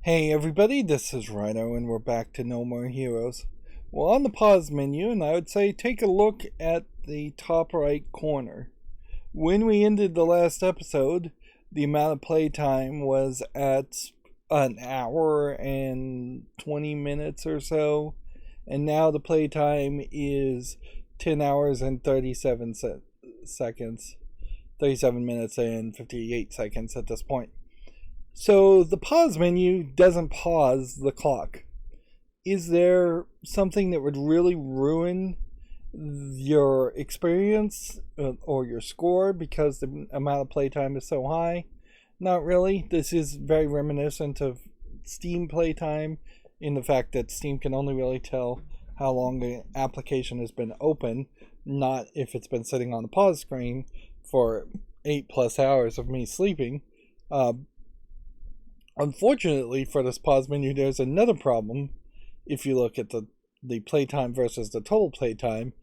Hey everybody, this is Rydo and we're back to No More Heroes. We're on the pause menu and I would say take a look at the top right corner. When we ended the last episode, the amount of playtime was at an hour and 20 minutes or so, and now the playtime is 10 hours and 37 seconds, 37 minutes and 58 seconds at this point. So the pause menu doesn't pause the clock. Is there something that would really ruin your experience or your score because the amount of playtime is so high? Not really. This is very reminiscent of Steam playtime in the fact that Steam can only really tell how long an application has been open, not if it's been sitting on the pause screen for 8+ hours of me sleeping. Unfortunately for this pause menu, there's another problem if you look at the playtime versus the total playtime,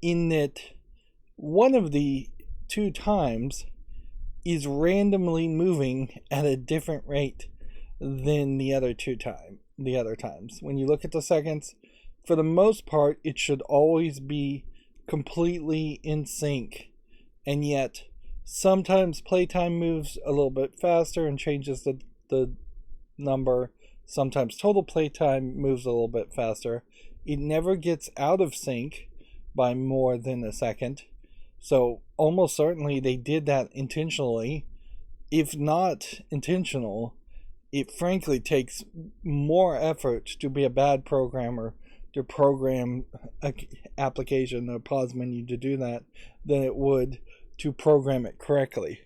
in that one of the two times is randomly moving at a different rate than the other times. When you look at the seconds, for the most part, it should always be completely in sync, and yet sometimes playtime moves a little bit faster and changes the number. Sometimes total playtime moves a little bit faster. It never gets out of sync by more than a second. So almost certainly they did that intentionally. If not intentional, it frankly takes more effort to be a bad programmer to program an application or pause menu to do that than it would to program it correctly.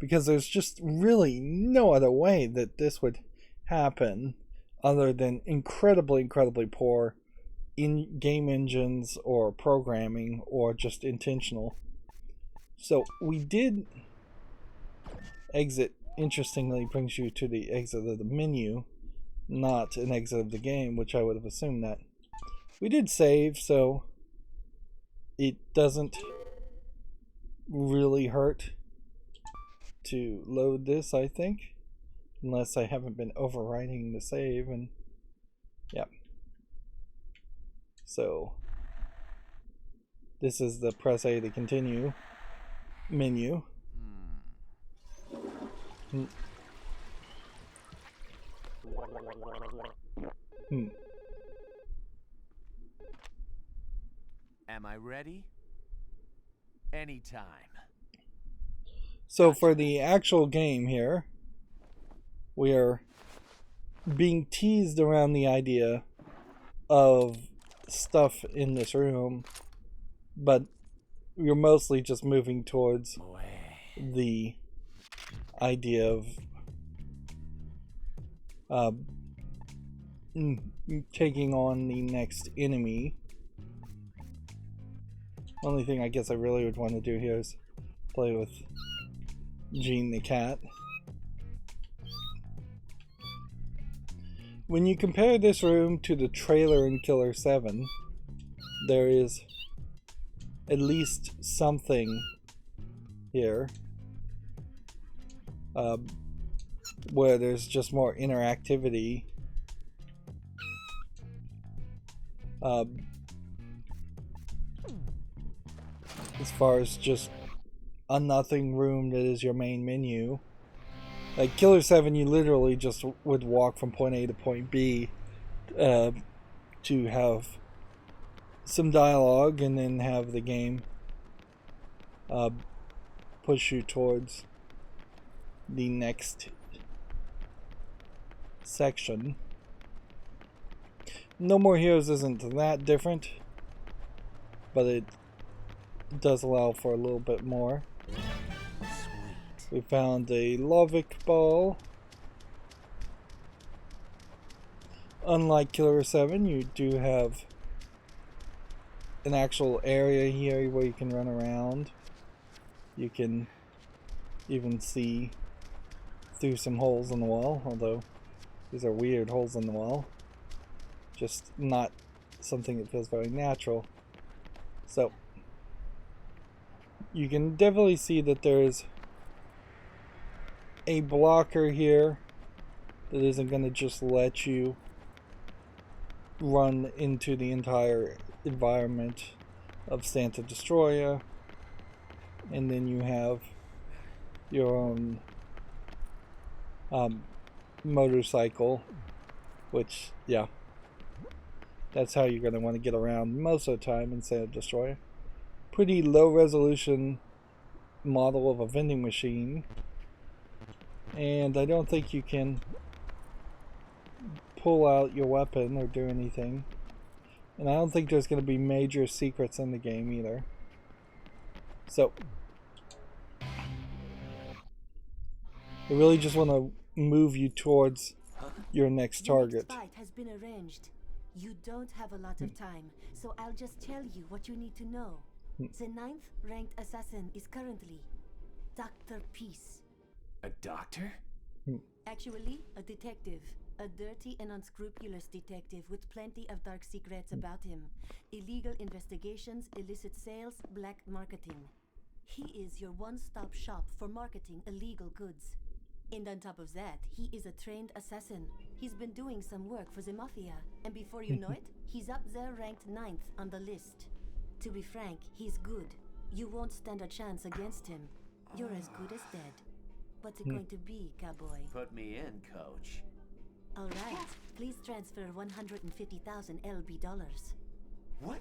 Because there's just really no other way that this would happen other than incredibly poor in game engines or programming or just intentional. So we did exit. Interestingly, brings you to the exit of the menu, not an exit of the game, which I would have assumed that. We did save, so it doesn't really hurt to load this, I think, unless I haven't been overwriting the save. And yeah, so this is the press A to continue menu. Am I ready? Anytime. So for the actual game here, we are being teased around the idea of stuff in this room, but you're mostly just moving towards the idea of taking on the next enemy. Only thing I guess I really would want to do here is play with Jean the cat. When you compare this room to the trailer in Killer 7, there is at least something here where there's just more interactivity. As far as just a nothing room that is your main menu. Like Killer 7, you literally just would walk from point A to point B to have some dialogue and then have the game push you towards the next section. No More Heroes isn't that different, but it does allow for a little bit more. We found a Lovic ball. Unlike Killer 7, you do have an actual area here where you can run around. You can even see through some holes in the wall, although these are weird holes in the wall. Just not something that feels very natural. So you can definitely see that there's a blocker here It isn't going to just let you run into the entire environment of Santa Destroyer, and then you have your own motorcycle, which, yeah, that's how you're going to want to get around most of the time in Santa Destroyer. Pretty low resolution model of a vending machine, and I don't think you can pull out your weapon or do anything, and I don't think there's going to be major secrets in the game either. So I really just want to move you towards your next target. The next fight has been arranged. You don't have a lot of time, so I'll just tell you what you need to know. The 9th ranked assassin is currently Dr. Peace. A doctor? Actually, a detective. A dirty and unscrupulous detective with plenty of dark secrets about him. Illegal investigations, illicit sales, black marketing. He is your one-stop shop for marketing illegal goods. And on top of that, he is a trained assassin. He's been doing some work for the Mafia, and before you know it, he's up there ranked 9th on the list. To be frank, he's good. You won't stand a chance against him. You're as good as dead. What's it going to be, cowboy? Put me in, coach. All right, please transfer 150,000 LB dollars. What?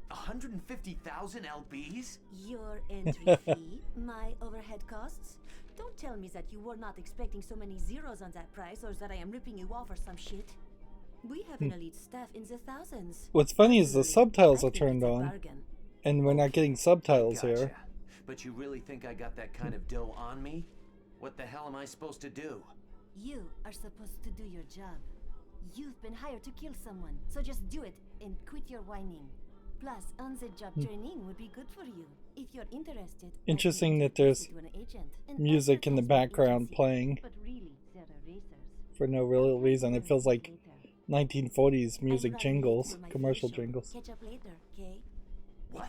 150,000 LBs? Your entry fee, my overhead costs. Don't tell me that you were not expecting so many zeros on that price, or that I am ripping you off or some shit. We have an elite staff in the thousands. What's funny is the subtitles are I think turned it's a on, bargain. and we're not getting subtitles Gotcha. here. But you really think I got that kind of dough on me? What the hell am I supposed to do? You are supposed to do your job. You've been hired to kill someone, so just do it and quit your whining. Plus, on-the-job training would be good for you. If you're interested, Interesting that there's music in the background playing but really, they're erasers. for no real reason. It feels like 1940s music I'm running jingles, for my commercial facial. jingles. Catch up later, okay? What?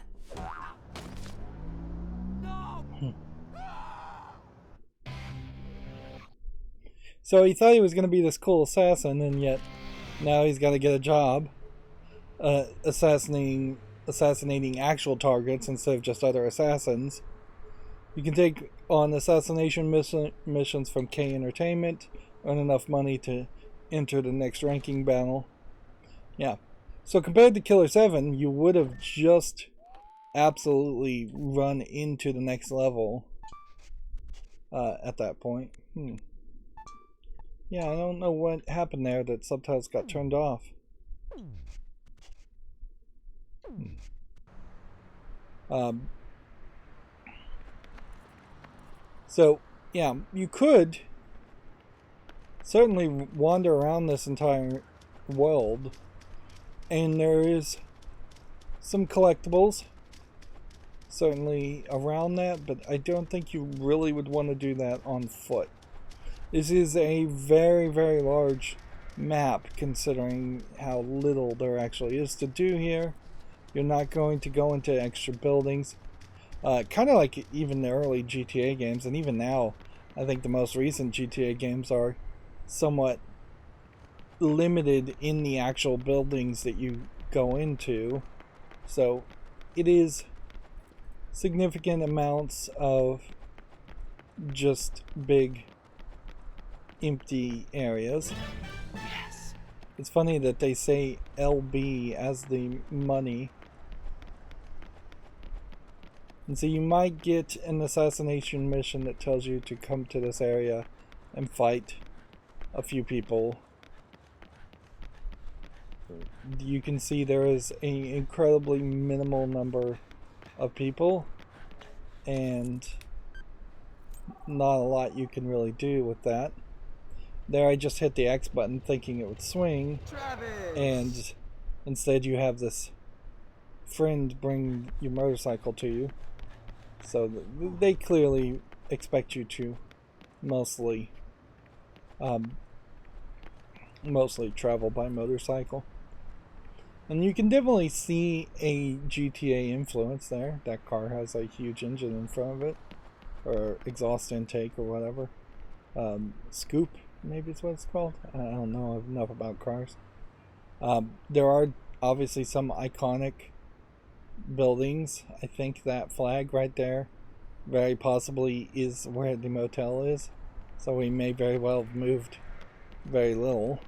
So he thought he was going to be this cool assassin, and yet now he's got to get a job assassinating actual targets instead of just other assassins. You can take on assassination missions from K Entertainment, earn enough money to enter the next ranking battle. Yeah. So compared to Killer 7, you would have just absolutely run into the next level at that point. Yeah, I don't know what happened there that subtitles got turned off. So, yeah, you could certainly wander around this entire world, and there is some collectibles certainly around that, but I don't think you really would want to do that on foot. This is a very, very large map considering how little there actually is to do here. You're not going to go into extra buildings. Kind of like even the early GTA games, and even now, I think the most recent GTA games are somewhat limited in the actual buildings that you go into. So it is significant amounts of just big empty areas. Yes. It's funny that they say LB as the money. And so you might get an assassination mission that tells you to come to this area and fight a few people. You can see there is an incredibly minimal number of people, and not a lot you can really do with that. There I just hit the X button thinking it would swing, and instead you have this friend bring your motorcycle to you. So they clearly expect you to mostly travel by motorcycle. And you can definitely see a GTA influence there. That car has a huge engine in front of it, or exhaust intake or whatever. Scoop maybe it's what it's called. I don't know enough about cars. There are obviously some iconic buildings. I think that flag right there very possibly is where the motel is. So we may very well have moved very little.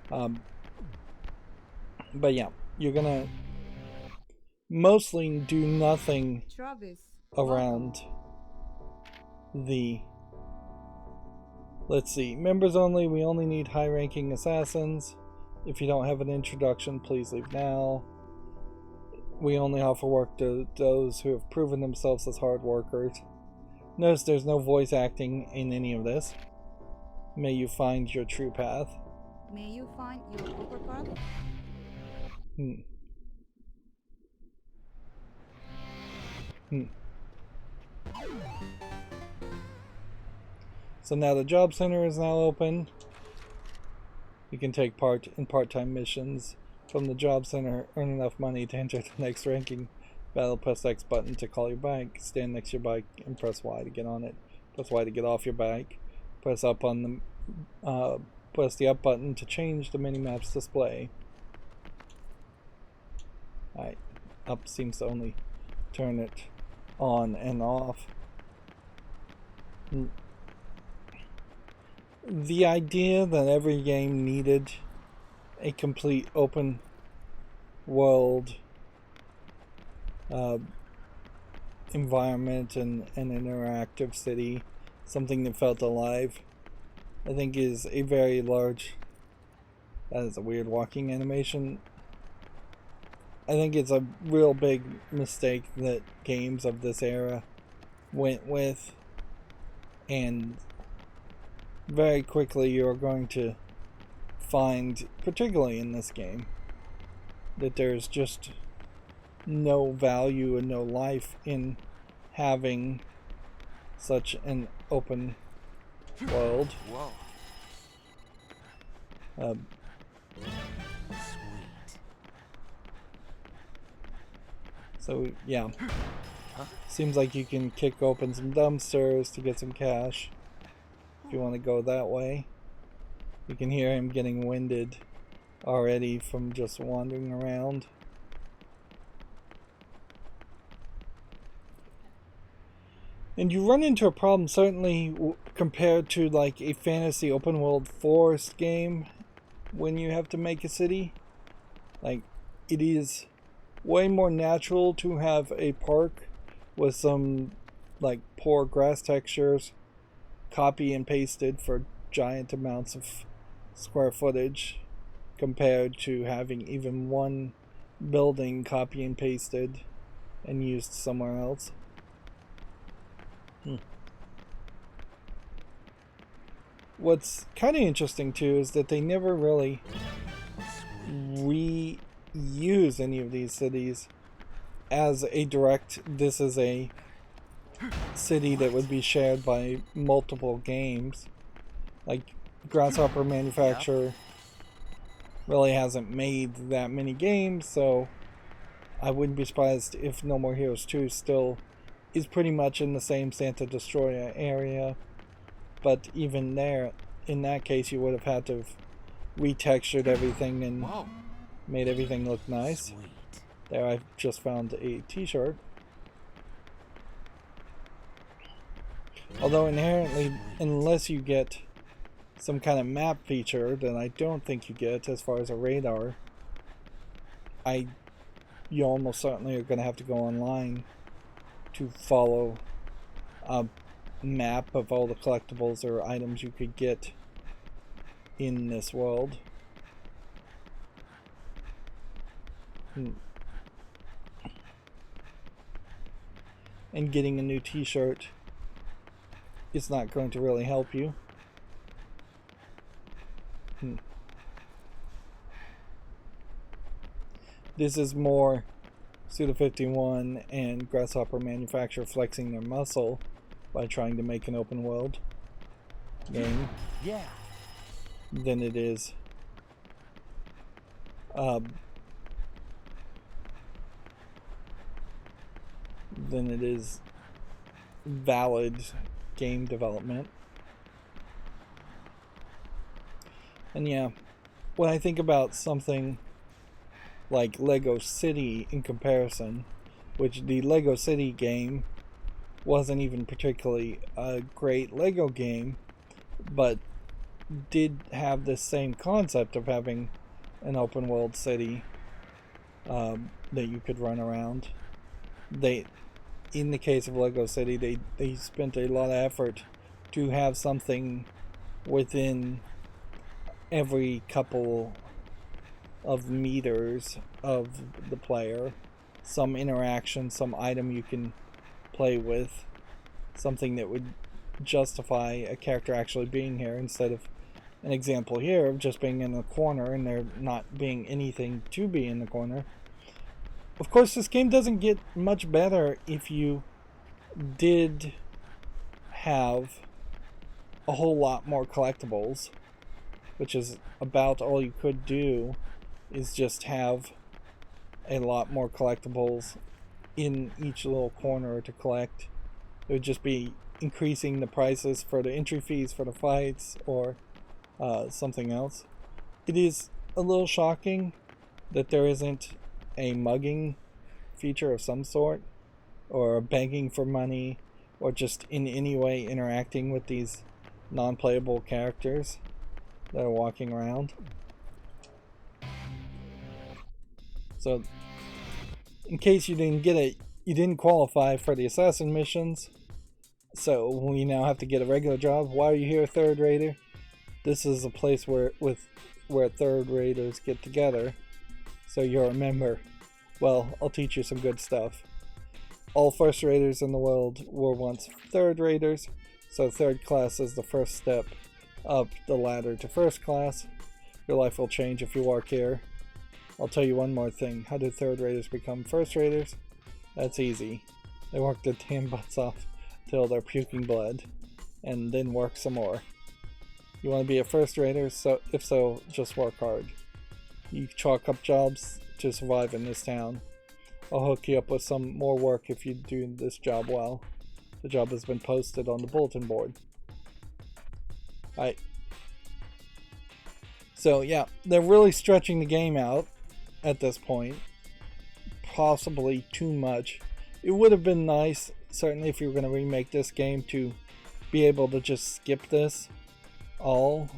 But yeah, you're gonna mostly do nothing Travis, around the... Let's see, members only. We only need high-ranking assassins. If you don't have an introduction, please leave now. We only offer work to those who have proven themselves as hard workers. Notice there's no voice acting in any of this. May you find your true path. may you find your proper path? So now the job center is now open. You can take part in part-time missions from the job center, earn enough money to enter the next ranking battle. Press X button to call your bike. Stand next to your bike and press Y to get on it. Press Y to get off your bike. Press up on the press the up button to change the mini-map's display. Alright, up seems to only turn it on and off. The idea that every game needed a complete open world environment and an interactive city, something that felt alive, I think is a very large... That is a weird walking animation. I think it's a real big mistake that games of this era went with, and very quickly you're going to find, particularly in this game, that there's just no value and no life in having such an open world. Whoa. So yeah, seems like you can kick open some dumpsters to get some cash if you want to go that way. You can hear him getting winded already from just wandering around. And you run into a problem, certainly compared to like a fantasy open world forest game, when you have to make a city. Like, it is way more natural to have a park with some like poor grass textures copy and pasted for giant amounts of square footage, compared to having even one building copy and pasted and used somewhere else. What's kind of interesting too is that they never really reuse any of these cities as a direct, this is a city that would be shared by multiple games. Like, Grasshopper Manufacturer really hasn't made that many games, so I wouldn't be surprised if No More Heroes 2 still is pretty much in the same Santa Destroyer area. But even there, in that case, you would have had to have retextured everything and made everything look nice. Sweet. There, I've just found a t-shirt. Although inherently, unless you get some kind of map feature that I don't think you get as far as a radar, you almost certainly are going to have to go online to follow a map of all the collectibles or items you could get in this world. And getting a new t-shirt is not going to really help you. This is more Suda51 and Grasshopper Manufacturer flexing their muscle by trying to make an open world game than it is valid game development. And yeah, when I think about something like Lego City in comparison, which the Lego City game wasn't even particularly a great Lego game, but did have the same concept of having an open world city that you could run around. In the case of Lego City, they spent a lot of effort to have something within every couple of meters of the player, some interaction, some item you can play with, something that would justify a character actually being here, instead of an example here of just being in the corner and there not being anything to be in the corner. Of course, this game doesn't get much better if you did have a whole lot more collectibles, which is about all you could do, is just have a lot more collectibles in each little corner to collect. It would just be increasing the prices for the entry fees for the fights, or something else. It is a little shocking that there isn't a mugging feature of some sort, or begging for money, or just in any way interacting with these non-playable characters that are walking around. So, in case you didn't get it, you didn't qualify for the assassin missions, so we now have to get a regular job. Why are you here, third raider? This is a place where third raiders get together, so you're a member. Well, I'll teach you some good stuff. All first raiders in the world were once third raiders, so third class is the first step up the ladder to first class. Your life will change if you work here. I'll tell you one more thing. How did third raiders become first raiders? That's easy. They work their damn butts off till they're puking blood, and then work some more. You want to be a first raider? So if so, just work hard. You chalk up jobs to survive in this town. I'll hook you up with some more work if you do this job well. The job has been posted on the bulletin board. Alright. So yeah, they're really stretching the game out at this point. Possibly too much. It would have been nice, certainly if you were going to remake this game, to be able to just skip this all,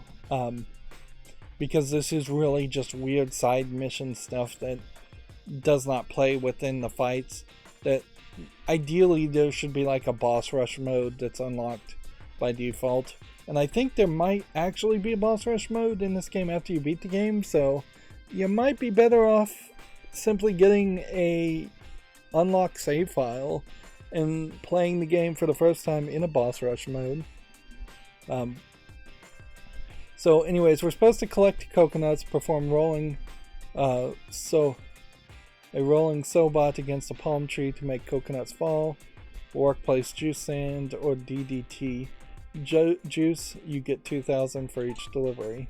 because this is really just weird side mission stuff that does not play within the fights. That ideally there should be like a boss rush mode that's unlocked by default, and I think there might actually be a boss rush mode in this game after you beat the game, so you might be better off simply getting a unlocked save file and playing the game for the first time in a boss rush mode. So anyways, we're supposed to collect coconuts, perform a rolling sobot against a palm tree to make coconuts fall, workplace juice sand, or DDT juice. You get 2,000 for each delivery.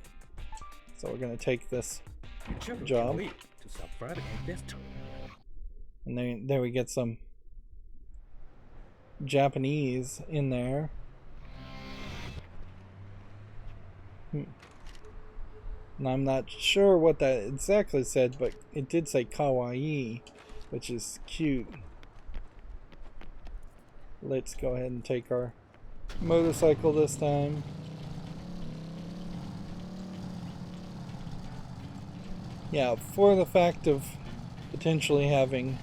So we're going to take this job. And there we get some Japanese in there. And I'm not sure what that exactly said, but it did say kawaii, which is cute. Let's go ahead and take our motorcycle this time. Yeah, for the fact of potentially having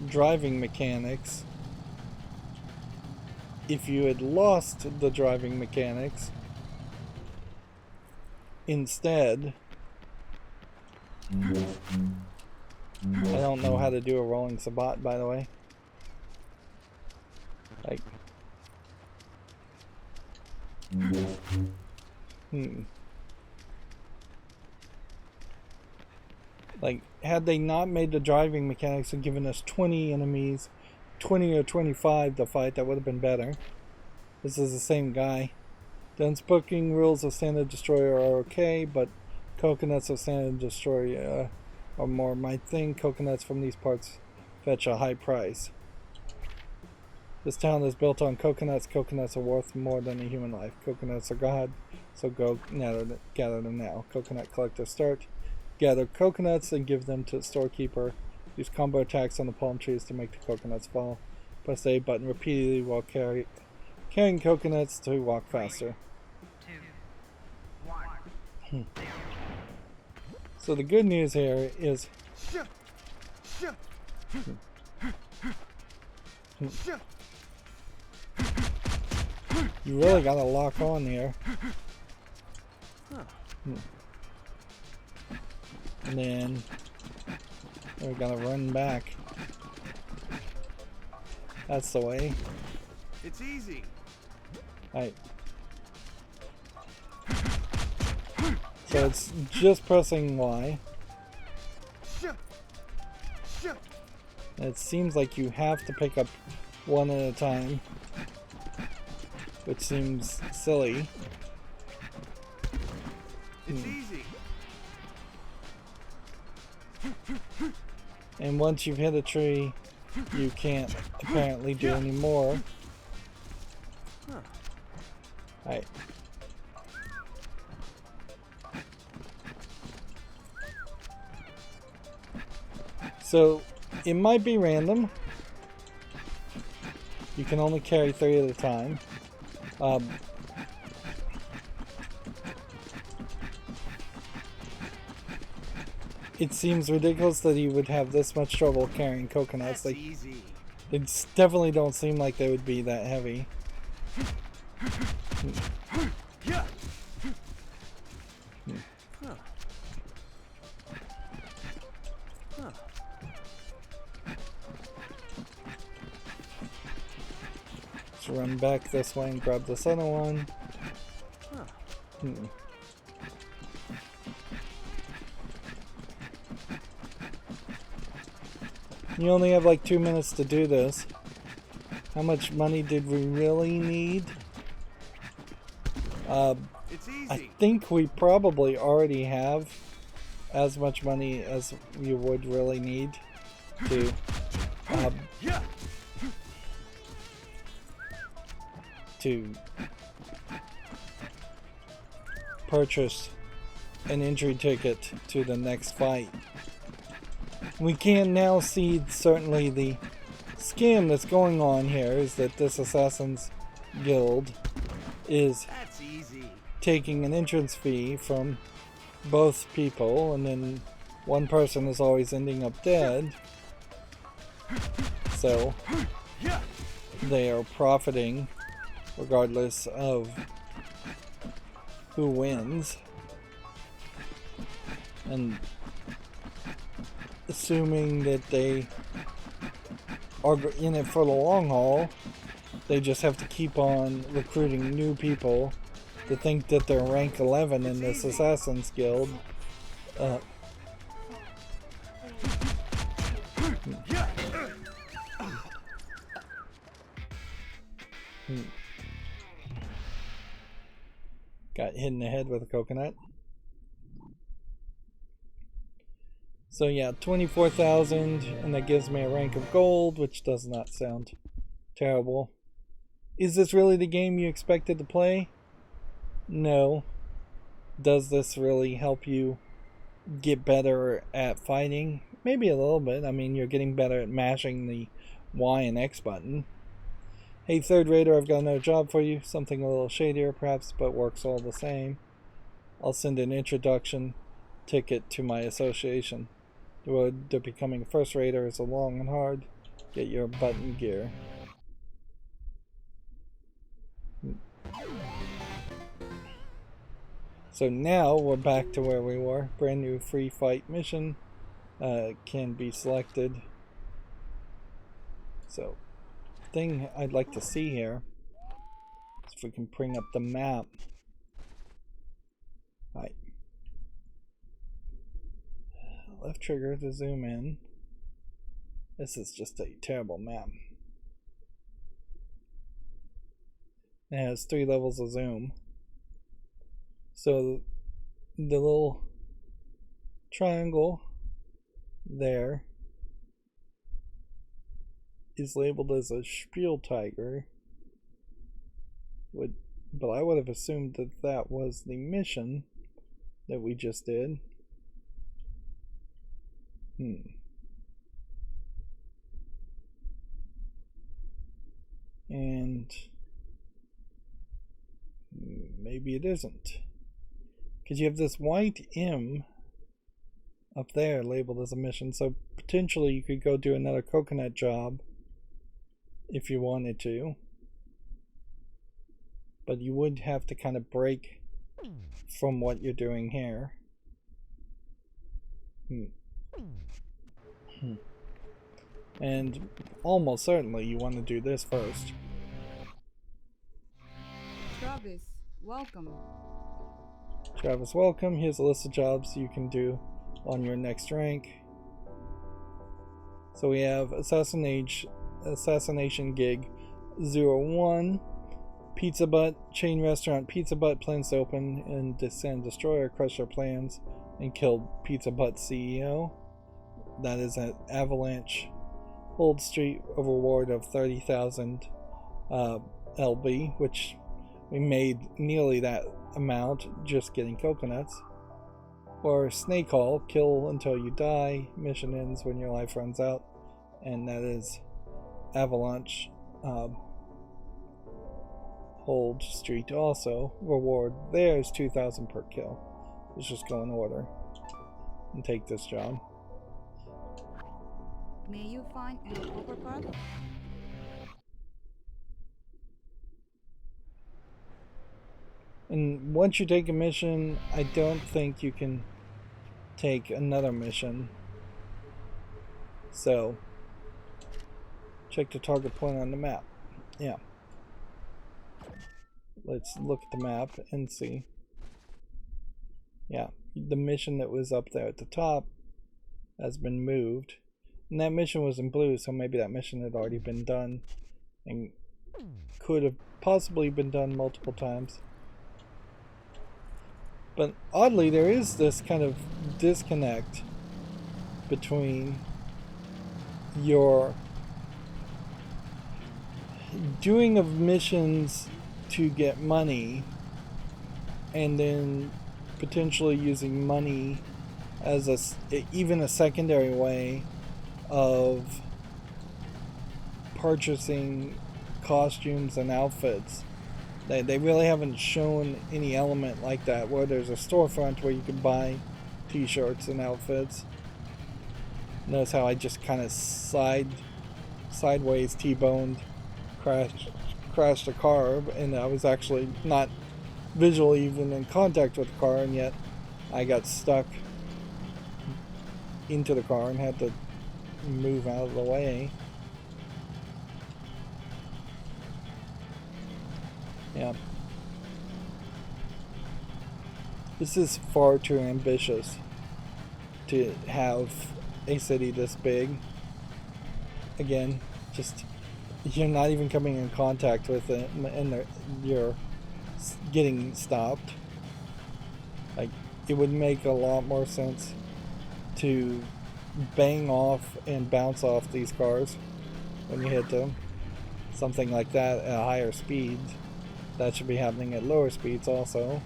driving mechanics, if you had lost the driving mechanics instead, I don't know how to do a rolling sabot, by the way. Like, like, had they not made the driving mechanics and given us 20 enemies, 20 or 25 to fight, that would have been better. This is the same guy. The unspoken rules of Standard Destroyer are okay, but coconuts of Standard Destroyer are more my thing. Coconuts from these parts fetch a high price. This town is built on coconuts. Coconuts are worth more than a human life. Coconuts are God, so go gather them now. Coconut collector start. Gather coconuts and give them to the storekeeper. Use combo attacks on the palm trees to make the coconuts fall. Press the A button repeatedly while carrying coconuts to walk faster. 3, 2, 1. So the good news here is you really gotta lock on here. And then we're gonna run back. That's the way. It's easy. Alright. So it's just pressing Y. And it seems like you have to pick up one at a time, which seems silly. It's easy. And once you've hit a tree, you can't apparently do any more. Alright. So it might be random. You can only carry 3 at a time. It seems ridiculous that you would have this much trouble carrying coconuts. That's easy. They definitely don't seem like they would be that heavy. Let's run back this way and grab this other one. You only have like 2 minutes to do this. How much money did we really need? It's easy. I think we probably already have as much money as you would really need to purchase an entry ticket to the next fight. We can now see certainly the scam that's going on here is that this Assassin's Guild is That's easy. taking an entrance fee from both people, and then one person is always ending up dead. So they are profiting regardless of who wins. And assuming that they are in it for the long haul, they just have to keep on recruiting new people to think that they're rank 11 in this Assassin's Guild. Got hit in the head with a coconut. So yeah, 24,000, and that gives me a rank of gold, which does not sound terrible. Is this really the game you expected to play? No. Does this really help you get better at fighting? Maybe a little bit. I mean, you're getting better at mashing the Y and X button. Hey, third rater, I've got another job for you. Something a little shadier, perhaps, but works all the same. I'll send an introduction ticket to my association. The road to becoming a first rater is long and hard. Get your button gear. So now we're back to where we were. Brand new free fight mission can be selected. So, thing I'd like to see here is if we can bring up the map. Right. Left trigger to zoom in. This is just a terrible map. It has 3 levels of zoom. So the little triangle there is labeled as a Spiel Tiger. But I would have assumed that that was the mission that we just did. And maybe it isn't. Because you have this white M up there labeled as a mission, so potentially you could go do another coconut job if you wanted to. But you would have to kind of break from what you're doing here. And almost certainly you want to do this first. Travis, welcome. Travis, welcome. Here's a list of jobs you can do on your next rank. So we have Assassination Gig 01, Pizza Butt, Chain Restaurant Pizza Butt plans to open and descend destroyer, crush their plans, and kill Pizza Butt CEO. That is at Avalanche. Hold Street, a reward of 30,000 LB, which we made nearly that amount just getting coconuts. Or Snake Hall, kill until you die, mission ends when your life runs out, and that is Avalanche. Hold Street also, reward there is 2,000 per kill. Let's just go in order and take this job. May you find your poker card? And once you take a mission, I don't think you can take another mission. So, check the target point on the map. Yeah. Let's look at the map and see. Yeah, the mission that was up there at the top has been moved. And that mission was in blue, so maybe that mission had already been done and could have possibly been done multiple times. But oddly, there is this kind of disconnect between your doing of missions to get money and then potentially using money as even a secondary way of purchasing costumes and outfits. They really haven't shown any element like that where there's a storefront where you can buy t-shirts and outfits. Notice how I just kind of sideways T-boned crashed a car, and I was actually not visually even in contact with the car, and yet I got stuck into the car and had to move out of the way. Yeah. This is far too ambitious to have a city this big. Again, just you're not even coming in contact with it and you're getting stopped. Like, it would make a lot more sense to bang off and bounce off these cars when you hit them. Something like that at a higher speed. That should be happening at lower speeds also.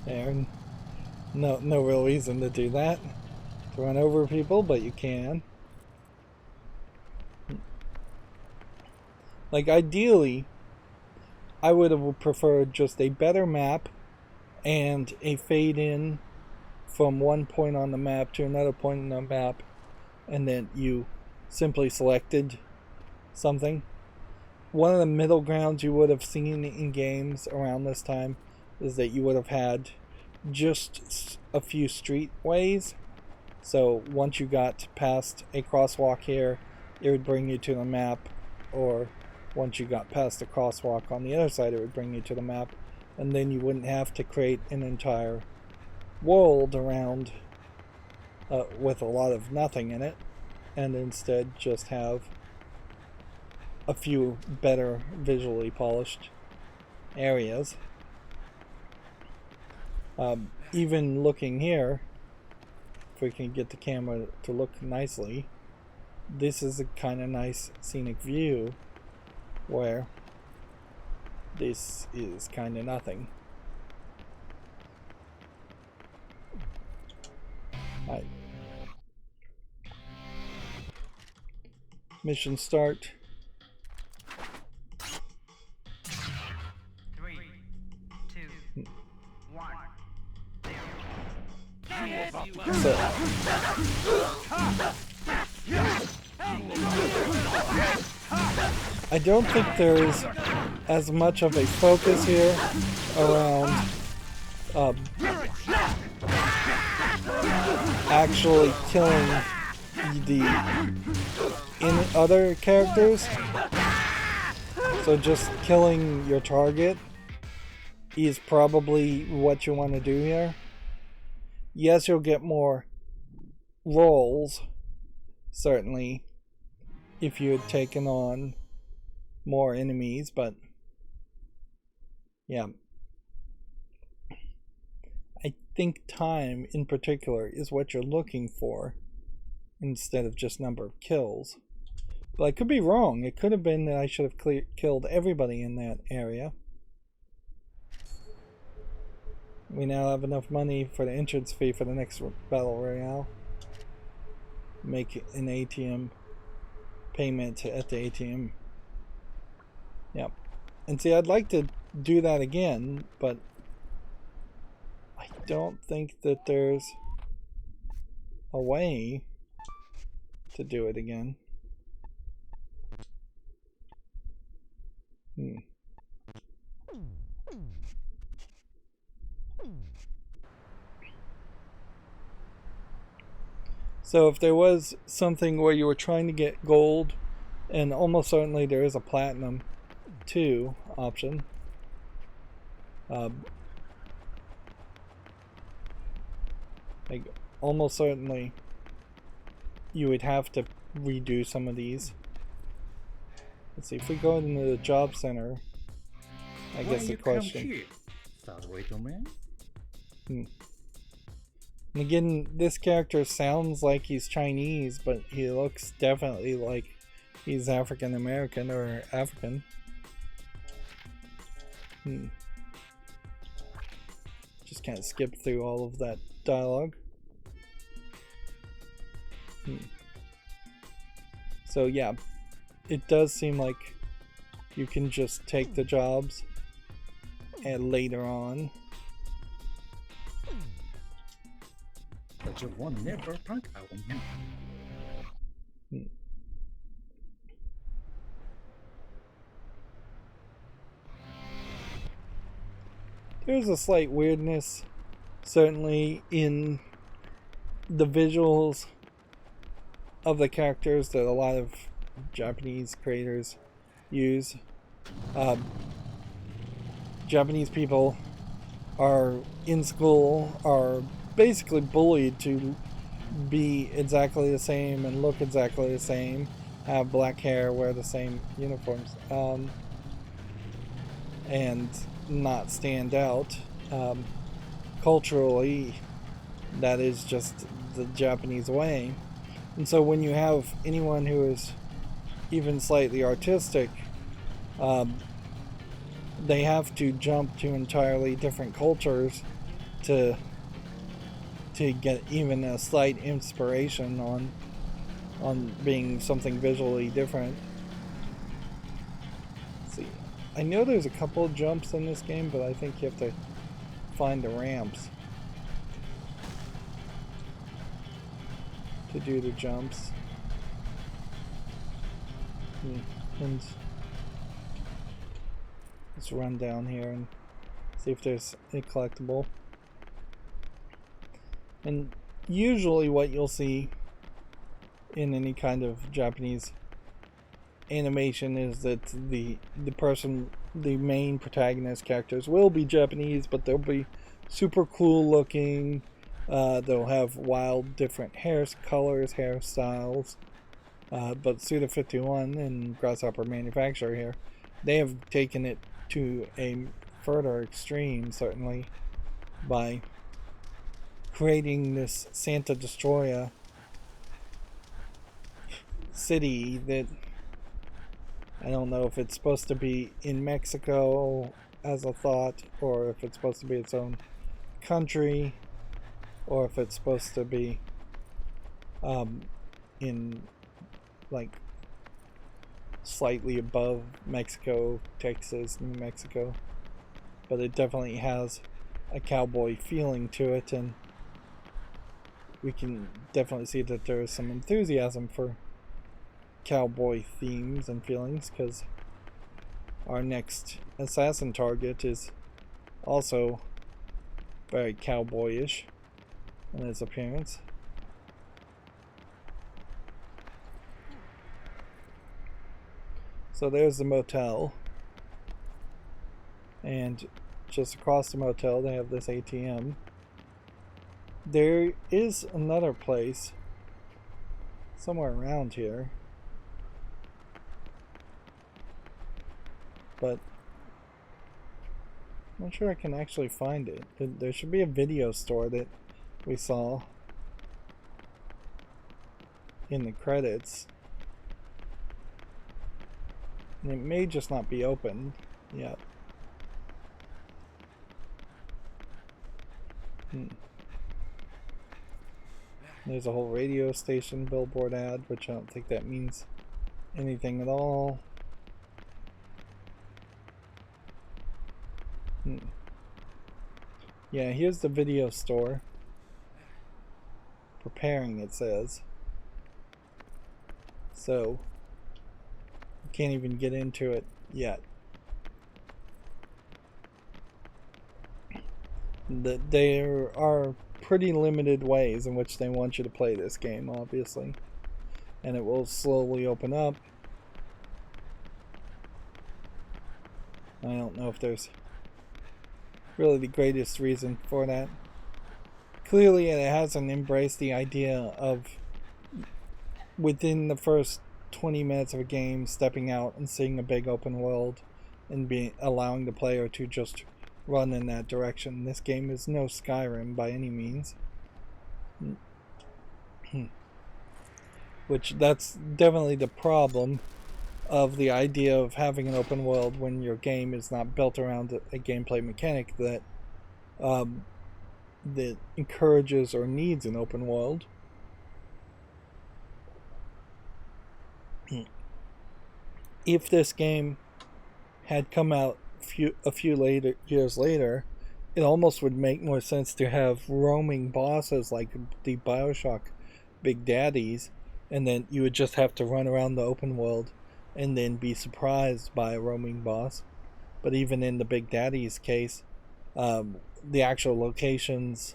There. No real reason to do that. To run over people, but you can. Like, ideally, I would have preferred just a better map and a fade in from one point on the map to another point on the map, and then you simply selected something. One of the middle grounds you would have seen in games around this time is that you would have had just a few streetways. So once you got past a crosswalk here, it would bring you to the map, or once you got past the crosswalk on the other side, it would bring you to the map, and then you wouldn't have to create an entire world around with a lot of nothing in it, and instead just have a few better visually polished areas. Even looking here, if we can get the camera to look nicely, this is a kind of nice scenic view where this is kind of nothing. Alright. Mission start. 3, 2, 1. So, I don't think there's as much of a focus here around actually killing the other characters. So just killing your target is probably what you want to do here. Yes, you'll get more rolls, certainly, if you had taken on more enemies, but yeah. I think time in particular is what you're looking for instead of just number of kills. But I could be wrong. It could have been that I should have killed everybody in that area. We now have enough money for the entrance fee for the next battle royale. Make an ATM payment at the ATM. Yep. And see, I'd like to do that again, but I don't think that there's a way to do it again. So if there was something where you were trying to get gold, and almost certainly there is a platinum 2 option, like almost certainly you would have to redo some of these. Let's see, if we go into the job center, I guess the question. And again, this character sounds like he's Chinese, but he looks definitely like he's African American or African. Just kind of skip through all of that dialogue. So yeah, it does seem like you can just take the jobs and later on. But you won't never prank on me. There's a slight weirdness, certainly, in the visuals of the characters that a lot of Japanese creators use. Japanese people are in school, are basically bullied to be exactly the same and look exactly the same, have black hair, wear the same uniforms, and not stand out. Culturally, that is just the Japanese way. And so when you have anyone who is even slightly artistic, they have to jump to entirely different cultures to get even a slight inspiration on being something visually different. Let's see, I know there's a couple of jumps in this game, but I think you have to find the ramps to do the jumps. And let's run down here and see if there's a collectible. And usually what you'll see in any kind of Japanese animation is that the main protagonist characters will be Japanese, but they'll be super cool looking. They'll have wild different hair colors, hairstyles. But Suda51 and Grasshopper Manufacturer here, they have taken it to a further extreme, certainly, by creating this Santa Destroyer city that I don't know if it's supposed to be in Mexico as a thought, or if it's supposed to be its own country, or if it's supposed to be in like slightly above Mexico, Texas, New Mexico. But it definitely has a cowboy feeling to it, and we can definitely see that there is some enthusiasm for cowboy themes and feelings, because our next assassin target is also very cowboyish in its appearance. So there's the motel, and just across the motel they have this ATM. There is another place somewhere around here, but I'm not sure I can actually find it. There should be a video store that we saw in the credits, and it may just not be open yet. There's a whole radio station billboard ad, which I don't think that means anything at all. Yeah, here's the video store. Preparing, it says. So, you can't even get into it yet. There are pretty limited ways in which they want you to play this game, obviously. And it will slowly open up. I don't know if there's really the greatest reason for that. Clearly it hasn't embraced the idea of within the first 20 minutes of a game stepping out and seeing a big open world and allowing the player to just run in that direction. This game is no Skyrim by any means. Which that's definitely the problem of the idea of having an open world when your game is not built around a gameplay mechanic that that encourages or needs an open world. If this game had come out a few years later, it almost would make more sense to have roaming bosses like the BioShock Big Daddies, and then you would just have to run around the open world and then be surprised by a roaming boss. But even in the Big Daddies case, the actual locations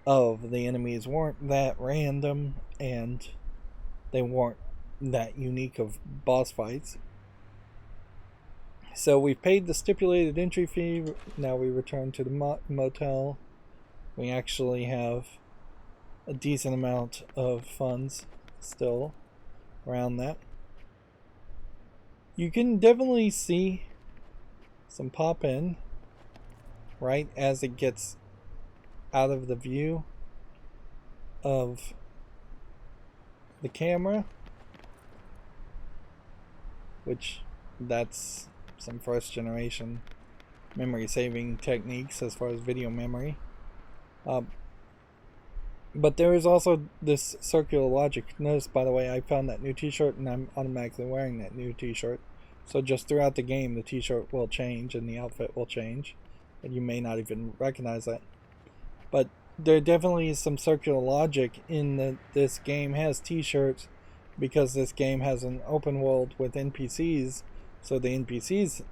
of the enemies weren't that random, and they weren't that unique of boss fights. So we've paid the stipulated entry fee. Now we return to the motel. We actually have a decent amount of funds still around that. You can definitely see some pop in right as it gets out of the view of the camera, which that's some first generation memory saving techniques as far as video memory. But there is also this circular logic. Notice, by the way, I found that new t-shirt and I'm automatically wearing that new t-shirt. So just throughout the game, the t-shirt will change and the outfit will change. And you may not even recognize that. But there definitely is some circular logic in that this game has t-shirts because this game has an open world with NPCs. So the NPCs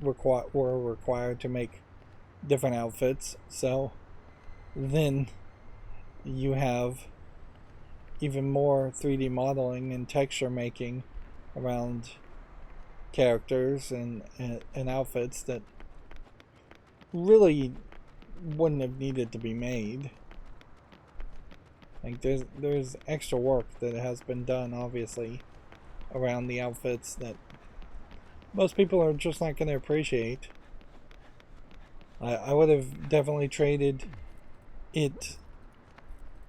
were required to make different outfits. So then you have even more 3D modeling and texture making around characters and outfits that really wouldn't have needed to be made. Like there's extra work that has been done, obviously, around the outfits that most people are just not going to appreciate. I would have definitely traded it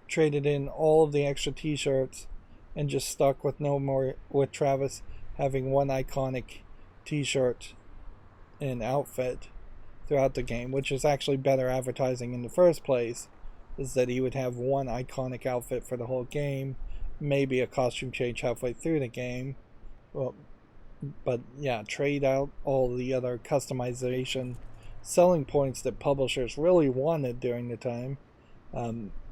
traded in all of the extra t-shirts and just stuck with no more, with Travis having one iconic t-shirt and outfit throughout the game, which is actually better advertising in the first place, is that he would have one iconic outfit for the whole game, maybe a costume change halfway through the game. Well, but yeah, trade out all the other customization selling points that publishers really wanted during the time,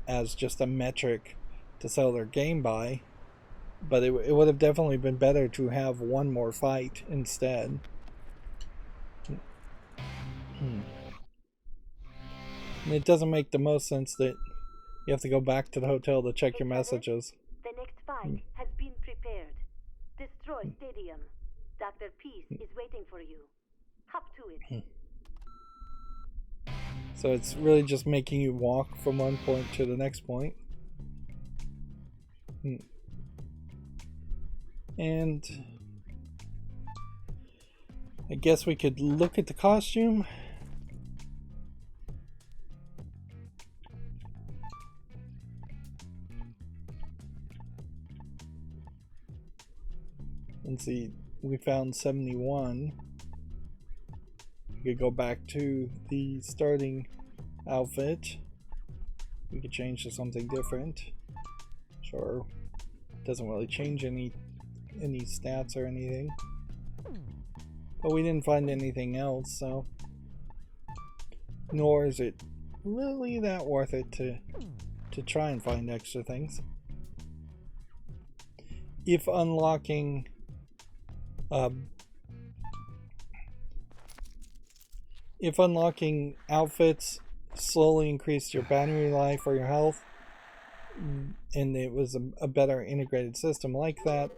as just a metric to sell their game by. But it would have definitely been better to have one more fight instead. And it doesn't make the most sense that you have to go back to the hotel to check your messages. The next fight has been prepared. Destroy Stadium. Dr. Peace is waiting for you. Hop to it. So it's really just making you walk from one point to the next point. And I guess we could look at the costume. And see, we found 71. We could go back to the starting outfit. We could change to something different. Sure. Doesn't really change any stats or anything. But we didn't find anything else, so nor is it really that worth it to try and find extra things. If unlocking outfits slowly increased your battery life or your health, and it was a better integrated system like that,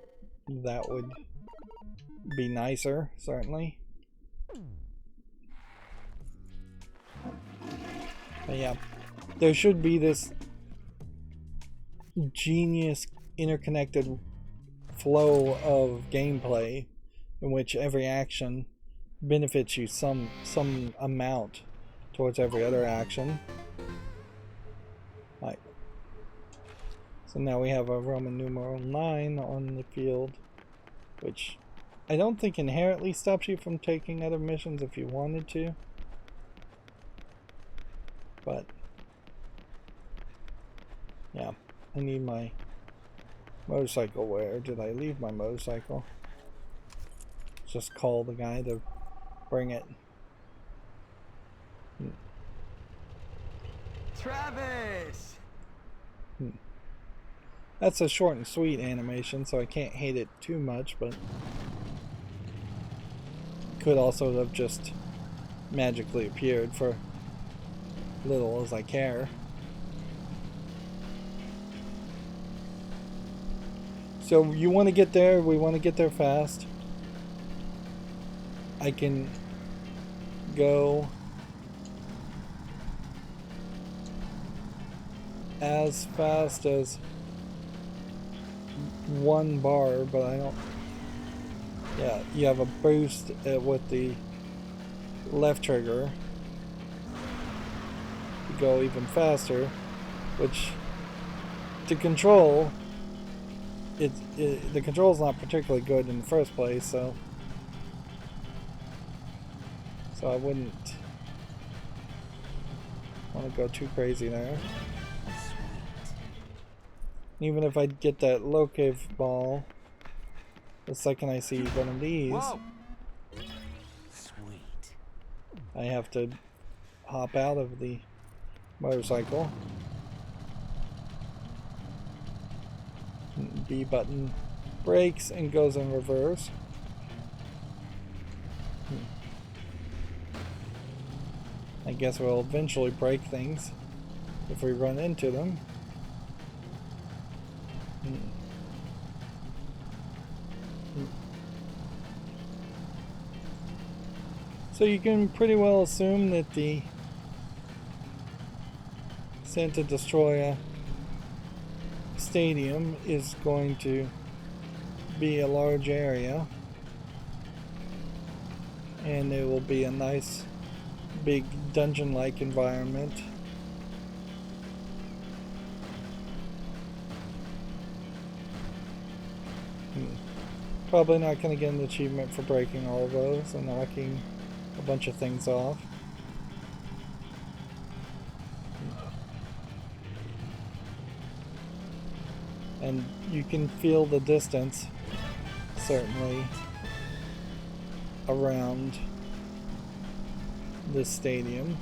that would be nicer, certainly. But yeah, there should be this genius interconnected flow of gameplay in which every action benefits you some amount towards every other action. Right. So now we have a Roman numeral 9 on the field, which I don't think inherently stops you from taking other missions if you wanted to. But yeah, I need my motorcycle. Where did I leave my motorcycle? Just call the guy to bring it. Travis! That's a short and sweet animation, so I can't hate it too much, but could also have just magically appeared for little as I care. So you want to get there, we want to get there fast. I can go as fast as 1 bar, but I don't. Yeah, you have a boost with the left trigger to go even faster, which to control the control's not particularly good in the first place, so I wouldn't want to go too crazy there. Even if I get that locave ball, the second I see one of these, Sweet. I have to hop out of the motorcycle. B button brakes and goes in reverse. I guess we'll eventually break things if we run into them. So you can pretty well assume that the Santa Destroyer Stadium is going to be a large area, and it will be a nice big dungeon-like environment. Probably not going to get an achievement for breaking all of those and knocking a bunch of things off. And you can feel the distance, certainly, around this stadium.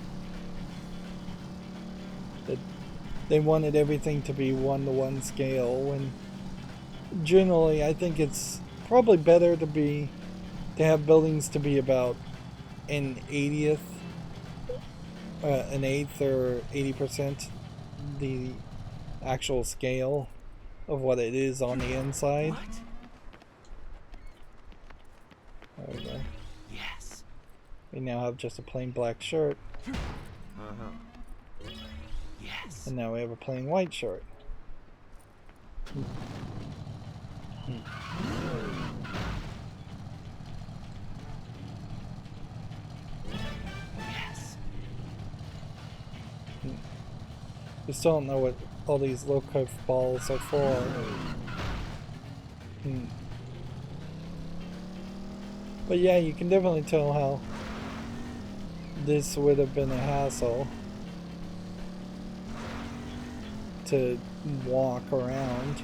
That they wanted everything to be 1-to-1 scale, and generally I think it's probably better to have buildings to be about an 80th, an eighth or 80% the actual scale of what it is on the inside. What? There we go. Yes. We now have just a plain black shirt, Yes. and now we have a plain white shirt. Yes. We still don't know what all these low curve balls are for. But yeah, you can definitely tell how this would have been a hassle to walk around.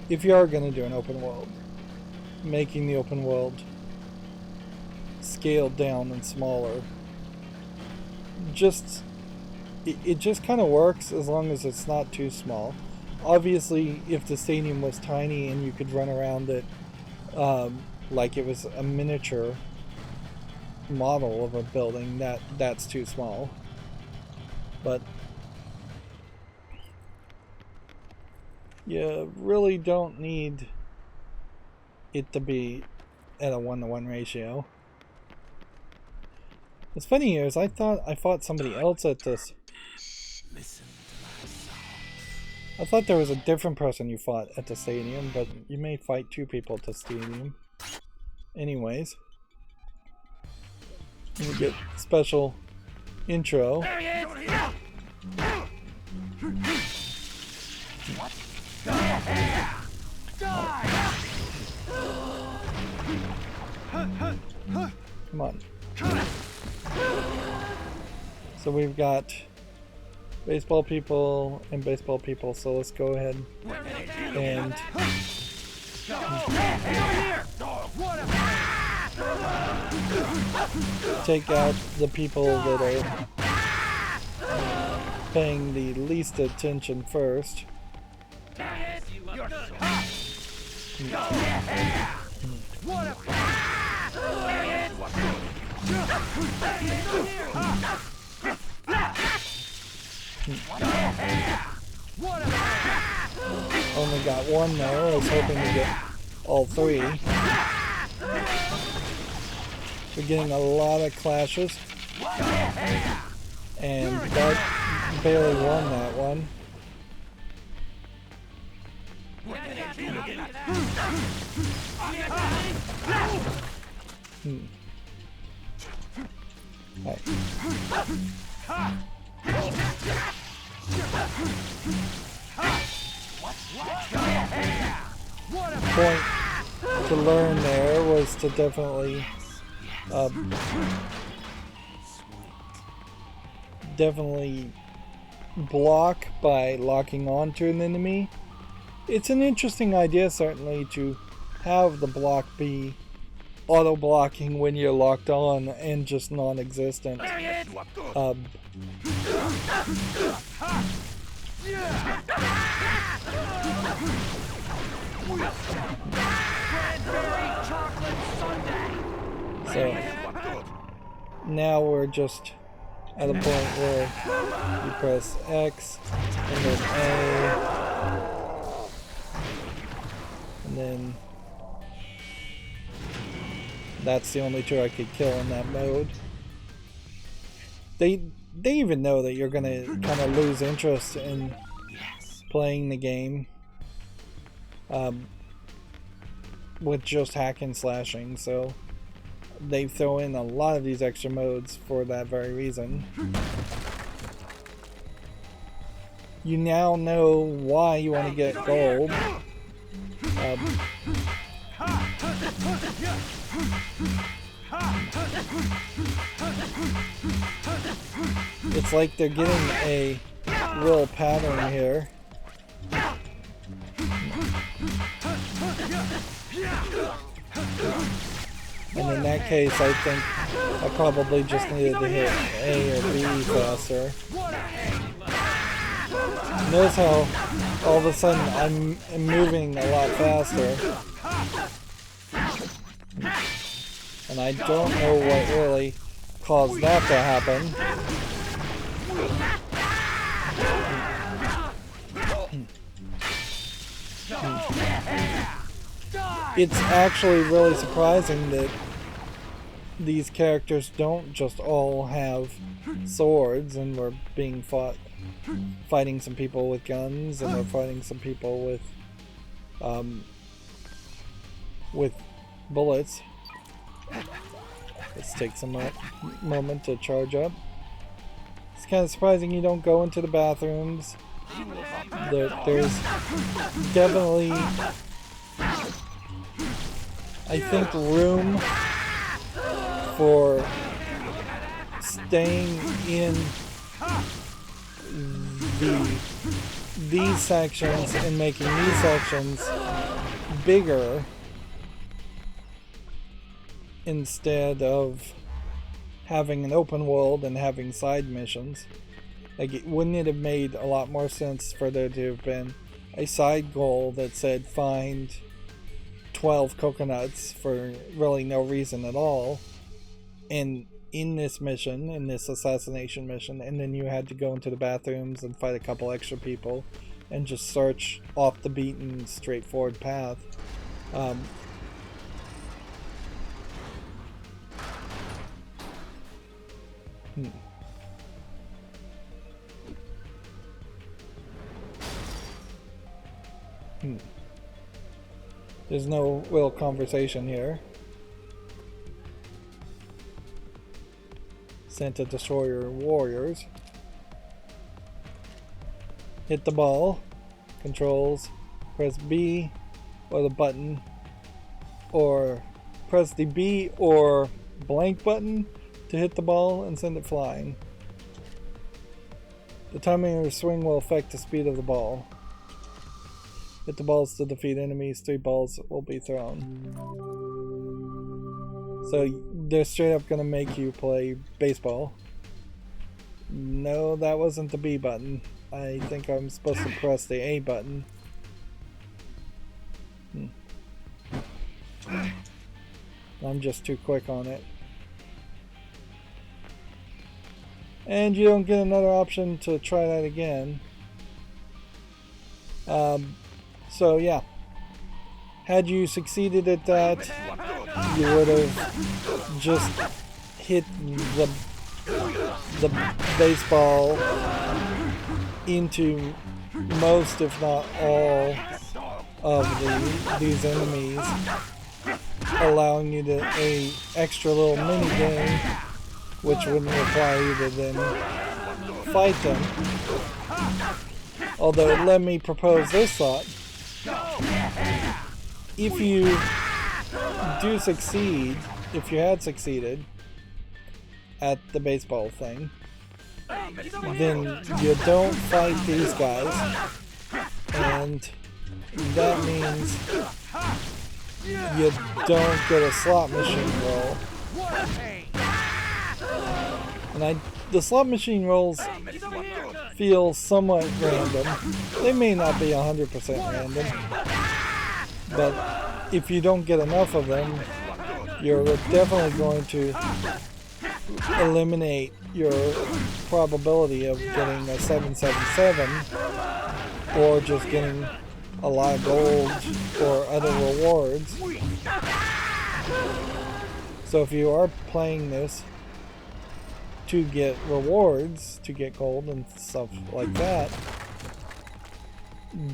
If you are going to do an open world, making the open world scaled down and smaller, it just kind of works as long as it's not too small. Obviously, if the stadium was tiny and you could run around it like it was a miniature model of a building, that's too small. But you really don't need it to be at a 1-to-1 ratio. What's funny here is I thought I fought somebody else at this. Listen to my song. I thought there was a different person you fought at the stadium, but you may fight 2 people at the stadium. Anyways, we get special intro. There he is! What? Come on. So we've got baseball people and baseball people, so let's go ahead and take out the people that are paying the least attention first. Only got one there. I was hoping to get all 3. We're getting a lot of clashes, and that barely won that one. Right. Point to learn there was to definitely block by locking onto an enemy. It's an interesting idea, certainly, to have the block be auto-blocking when you're locked on and just non-existent. So now we're just at a point where you press X and then A, and then that's the only 2 I could kill in that mode. They even know that you're gonna kind of lose interest in playing the game with just hack and slashing, so they throw in a lot of these extra modes for that very reason. you now know why you want to get gold. It's like they're getting a real pattern here. And in that case, I think I probably just needed to hit A or B faster. Notice how all of a sudden I'm moving a lot faster. And I don't know what really caused that to happen. It's actually really surprising that these characters don't just all have swords, and we're being fighting some people with guns, and we're fighting some people with bullets. Let's take some moment to charge up. It's kind of surprising you don't go into the bathrooms. There's definitely, I think, room for staying in these sections and making these sections bigger instead of having an open world and having side missions. Like, wouldn't it have made a lot more sense for there to have been a side goal that said find 12 coconuts for really no reason at all, and in this mission, in this assassination mission, and then you had to go into the bathrooms and fight a couple extra people and just search off the beaten straightforward path. There's no real conversation here. Sent to destroy your warriors. Hit the ball. Controls. Press B or the button. Or press the B or blank button to hit the ball and send it flying. The timing of your swing will affect the speed of the ball. Hit the balls to defeat enemies. 3 balls will be thrown. So they're straight up gonna make you play baseball. No, that wasn't the B button. I think I'm supposed to press the A button. I'm just too quick on it. And you don't get another option to try that again. So yeah, had you succeeded at that, you would have just hit the baseball into most, if not all, of these enemies, allowing you to a extra little mini game, which wouldn't require you to then fight them. Although, let me propose this thought. If you do succeed, if you had succeeded at the baseball thing, then you don't fight these guys, and that means you don't get a slot machine roll. And the slot machine rolls feel somewhat random. They may not be 100% random, but if you don't get enough of them, you're definitely going to eliminate your probability of getting a 777 or just getting a lot of gold or other rewards. So if you are playing this to get rewards, to get gold and stuff like that,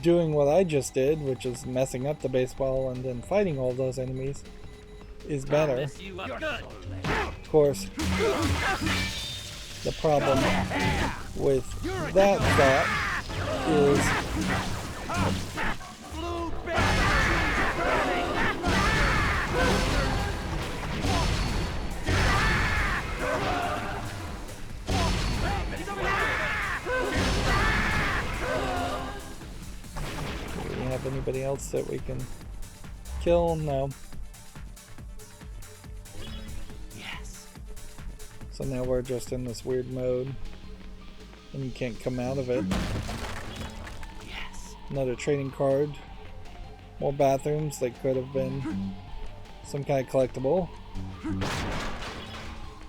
doing what I just did, which is messing up the baseball and then fighting all those enemies, is better. Of course, the problem with that thought is do we have anybody else that we can kill? No. Yes. So now we're just in this weird mode and you can't come out of it. Yes. Another trading card. More bathrooms that could have been some kind of collectible.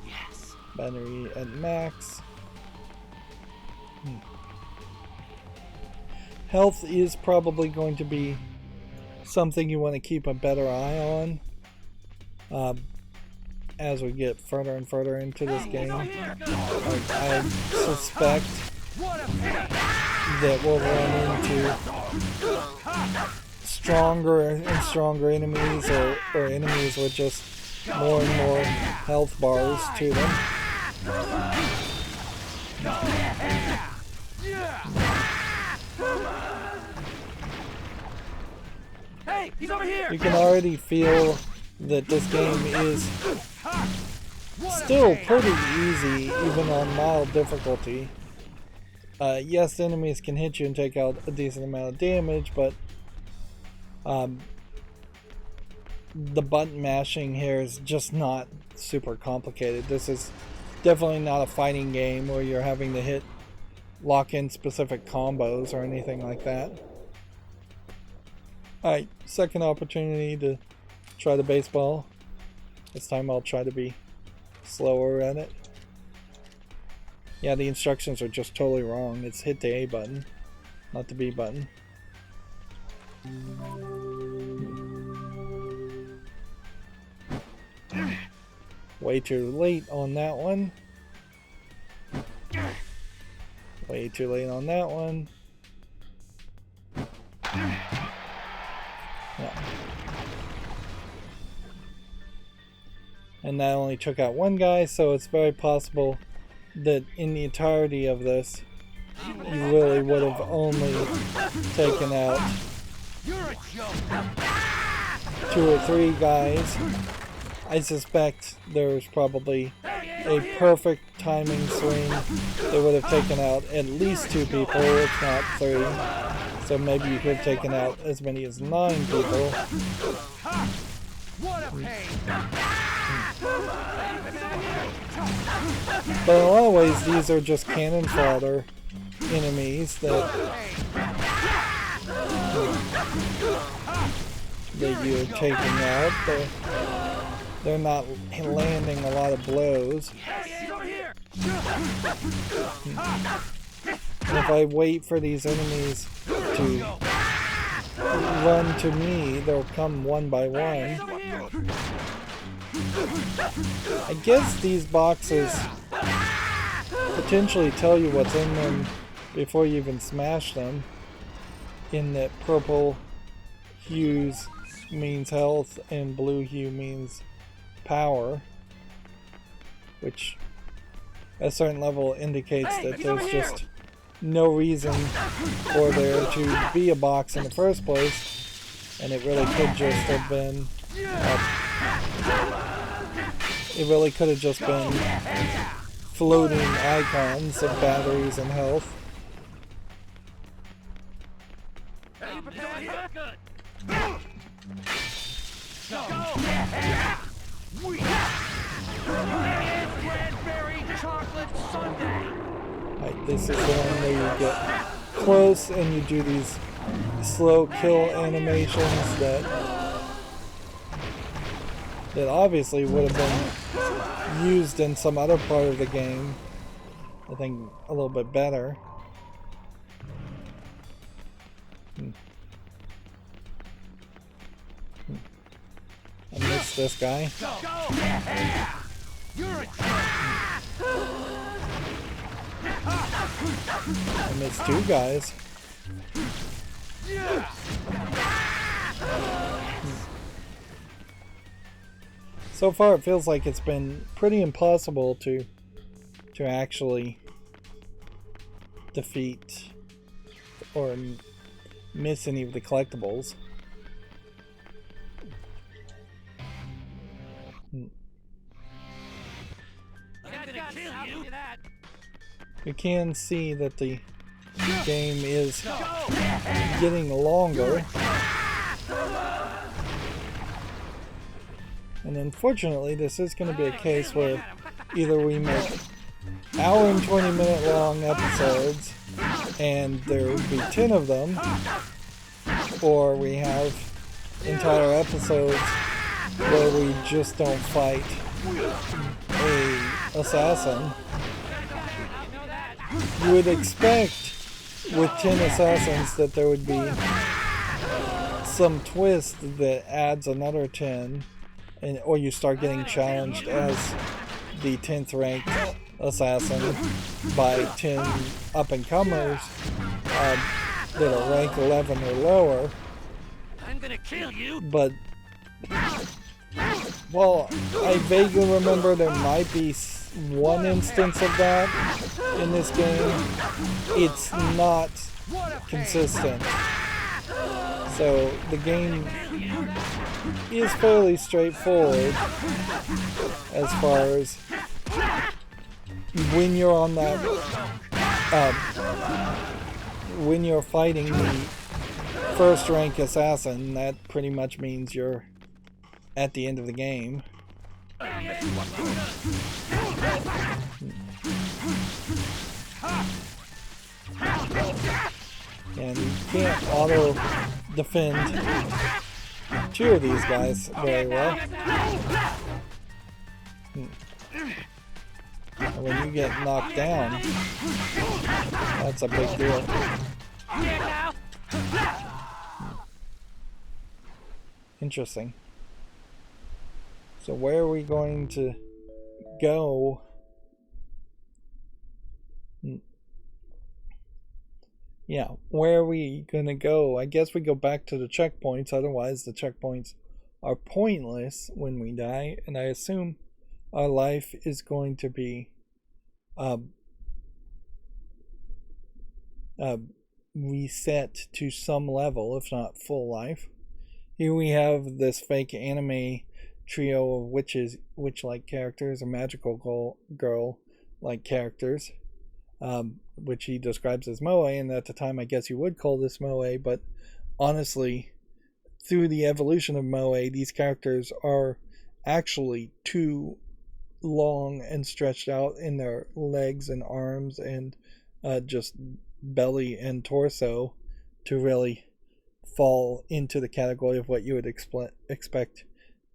Yes. Battery at max. Health is probably going to be something you want to keep a better eye on as we get further and further into this game. I suspect that we'll run into stronger and stronger enemies, or enemies with just more and more health bars to them. Hey, he's over here. You can already feel that this game is still pretty easy, even on mild difficulty. Yes, enemies can hit you and take out a decent amount of damage, but the button mashing here is just not super complicated. This is definitely not a fighting game where you're having to lock in specific combos or anything like that. Alright, second opportunity to try the baseball. This time I'll try to be slower at it. Yeah, the instructions are just totally wrong. It's hit the A button, not the B button. Way too late on that one. Way too late on that one. Yeah. And that only took out one guy, so it's very possible that in the entirety of this, you really would have only taken out 2 or 3 guys. I suspect there's probably a perfect timing swing that would have taken out at least 2 people, if not 3. So maybe you could have taken out as many as 9 people. But in a lot of ways, these are just cannon fodder enemies that you're taking out. They're not landing a lot of blows. And if I wait for these enemies to run to me, they'll come one by one. I guess these boxes potentially tell you what's in them before you even smash them, in that purple hues means health and blue hue means power, which at a certain level indicates that there's just no reason for there to be a box in the first place, and it really could just have been floating icons of batteries and health. Right, this is the one where you get close and you do these slow kill animations that obviously would have been used in some other part of the game, I think a little bit better. I missed this guy. I missed 2 guys. So far it feels like it's been pretty impossible to actually defeat or miss any of the collectibles. You can see that the game is getting longer. And unfortunately, this is going to be a case where either we make hour and 20-minute long episodes and there will be 10 of them, or we have entire episodes where we just don't fight a assassin. You would expect with 10 assassins that there would be some twist that adds another 10, and or you start getting challenged as the 10th ranked assassin by 10 up-and-comers that are rank 11 or lower. I'm gonna kill you. But, well, I vaguely remember there might be one instance of that in this game. It's not consistent. So the game is fairly straightforward as far as when you're on that, when you're fighting the first rank assassin, that pretty much means you're at the end of the game. And you can't auto defend two of these guys very well. And when you get knocked down, that's a big deal. Interesting. So where are we going to go? Yeah, where are we gonna go? I guess we go back to the checkpoints, otherwise the checkpoints are pointless when we die, and I assume our life is going to be reset to some level, if not full life. Here we have this fake anime trio of witches, witch-like characters, or magical girl-like characters, which he describes as moe, and at the time I guess you would call this moe, but honestly, through the evolution of moe, these characters are actually too long and stretched out in their legs and arms and just belly and torso to really fall into the category of what you would expect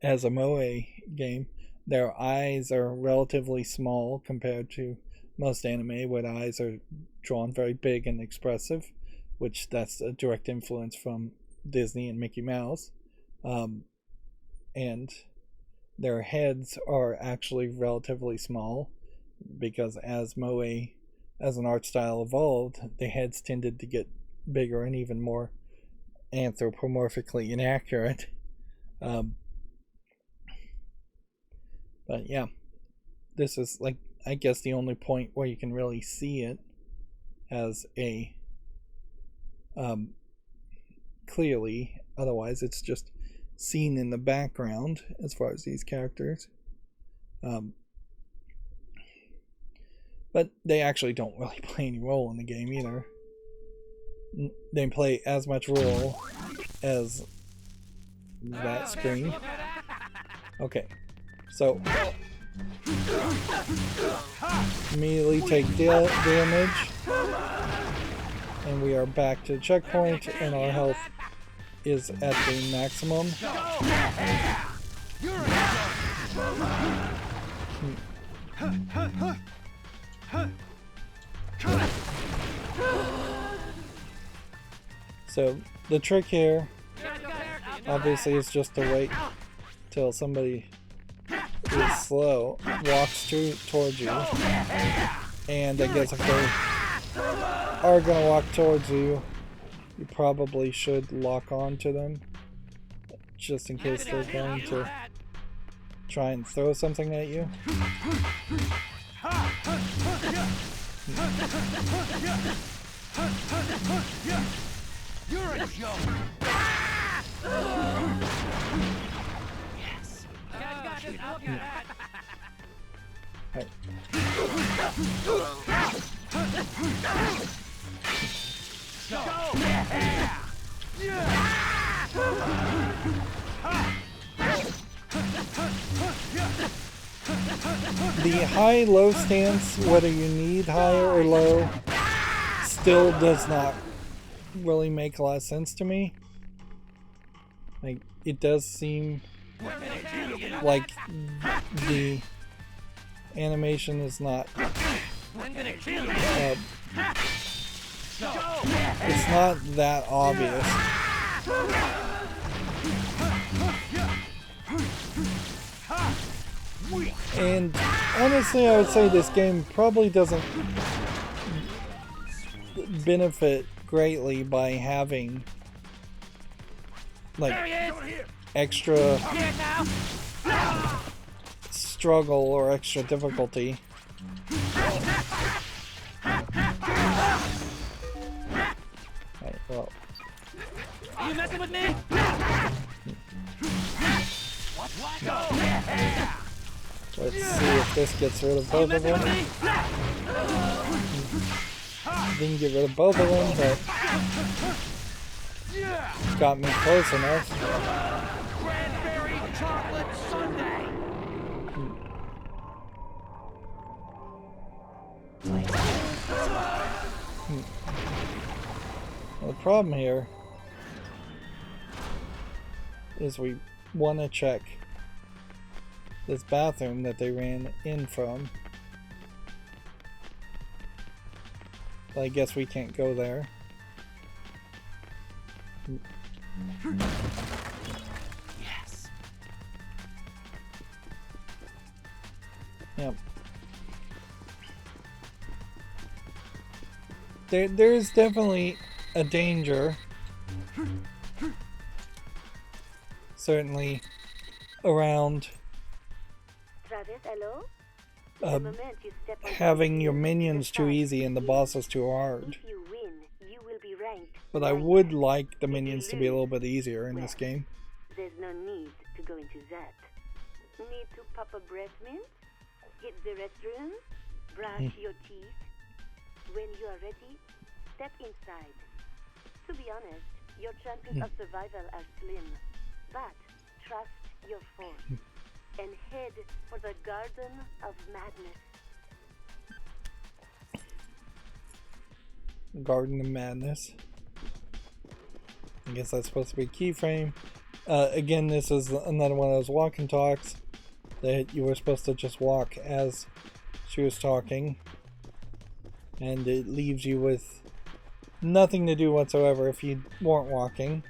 as a moe game. Their eyes are relatively small compared to most anime, where the eyes are drawn very big and expressive, which that's a direct influence from Disney and Mickey Mouse. And their heads are actually relatively small, because as moe as an art style evolved, the heads tended to get bigger and even more anthropomorphically inaccurate. But yeah, this is like, I guess, the only point where you can really see it as a clearly. Otherwise it's just seen in the background as far as these characters. But they actually don't really play any role in the game either. They play as much role as that screen. Okay, so immediately take damage, and we are back to the checkpoint, and our health is at the maximum. So the trick here obviously is just to wait till somebody is slow, walks towards you, and I guess if they are gonna walk towards you, you probably should lock on to them, just in case they're going to try and throw something at you. You're a joke. Yes. Got it. Look at that. Right. Go. Yeah. The high-low stance, whether you need higher or low, still does not really make a lot of sense to me. Like, it does seem like the animation is not it's not that obvious. And honestly, I would say this game probably doesn't benefit greatly by having like extra struggle or extra difficulty. Right, well. Are you messing with me? Let's see if this gets rid of both of them. Didn't get rid of both of them, but got me close enough. Cranberry chocolate sundae. Well, the problem here is we want to check this bathroom that they ran in from. But I guess we can't go there. Yes. Yep. There's definitely a danger. Certainly around Travis, hello? having your minions too easy and the bosses too hard. If you win, you will be ranked. But I would like the minions to be a little bit easier in this game. There's no need to go into that. Need to pop a breath mint? Hit the restroom? Brush your teeth? When you are ready, step inside. To be honest, your chances of survival are slim. But trust your force and head for the Garden of Madness. Garden of Madness. I guess that's supposed to be a keyframe. Again, this is another one of those walk and talks that you were supposed to just walk as she was talking, and it leaves you with nothing to do whatsoever if you weren't walking.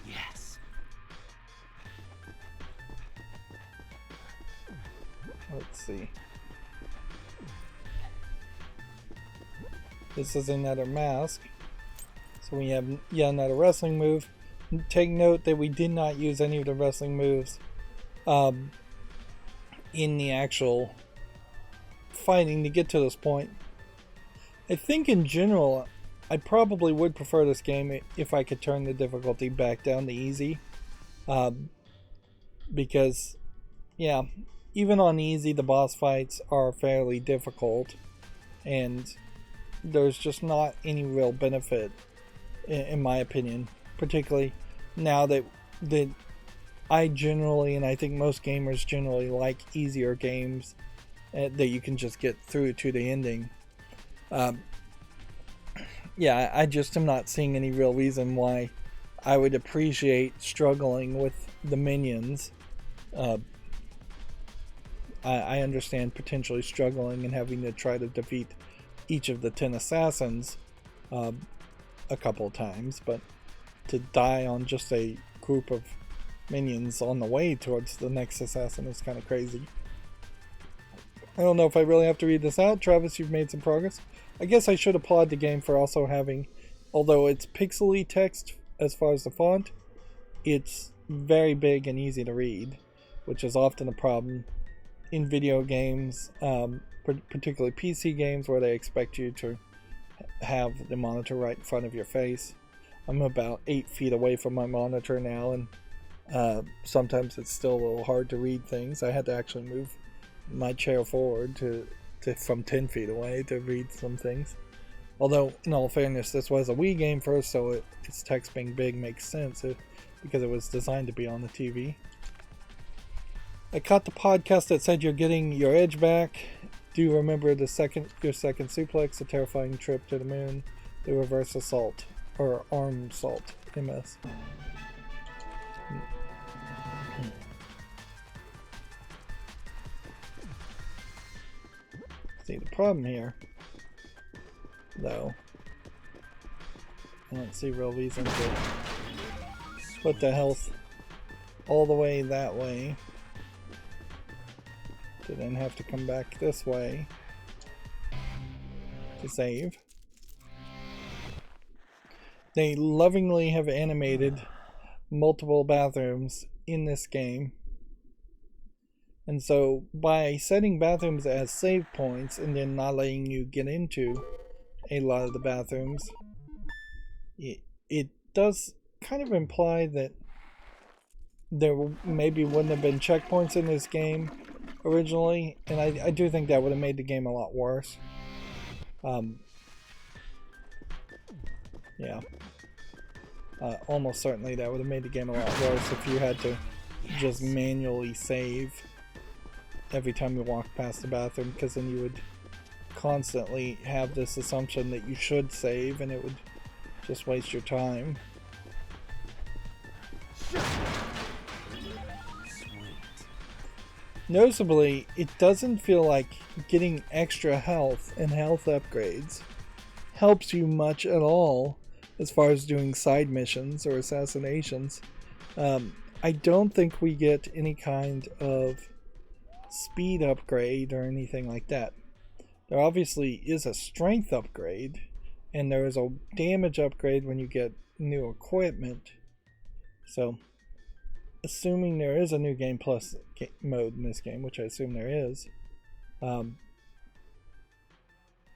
Yes. Let's see. This is another mask. So we have yet another wrestling move. Take note that we did not use any of the wrestling moves in the actual fighting to get to this point. I think in general, I probably would prefer this game if I could turn the difficulty back down to easy. Because, yeah, even on easy, the boss fights are fairly difficult. And there's just not any real benefit, in my opinion. Particularly now that I generally, and I think most gamers generally, like easier games that you can just get through to the ending. Yeah, I just am not seeing any real reason why I would appreciate struggling with the minions. I understand potentially struggling and having to try to defeat each of the 10 assassins a couple of times, but to die on just a group of minions on the way towards the next assassin is kind of crazy. I don't know if I really have to read this out. Travis, you've made some progress. I guess I should applaud the game for also having, although it's pixely text as far as the font, it's very big and easy to read, which is often a problem in video games, particularly PC games, where they expect you to have the monitor right in front of your face. I'm about 8 feet away from my monitor now, and sometimes it's still a little hard to read things. I had to actually move my chair forward to from 10 feet away to read some things. Although, in all fairness, this was a Wii game first, so its text being big makes sense because it was designed to be on the TV. I caught the podcast that said you're getting your edge back. Do you remember your second suplex, the terrifying trip to the moon, the reverse assault, or arm assault, MS? See, the problem here, though, I don't see real reason to put the health all the way that way to then have to come back this way to save. They lovingly have animated multiple bathrooms in this game, and so by setting bathrooms as save points and then not letting you get into a lot of the bathrooms, it does kind of imply that there maybe wouldn't have been checkpoints in this game originally, and I do think that would have made the game a lot worse. Yeah. Almost certainly that would have made the game a lot worse if you had to just manually save every time you walk past the bathroom, because then you would constantly have this assumption that you should save, and it would just waste your time. Noticeably, it doesn't feel like getting extra health and health upgrades helps you much at all as far as doing side missions or assassinations. I don't think we get any kind of speed upgrade or anything like that. There obviously is a strength upgrade, and there is a damage upgrade when you get new equipment. So, assuming there is a new Game Plus mode in this game, which I assume there is,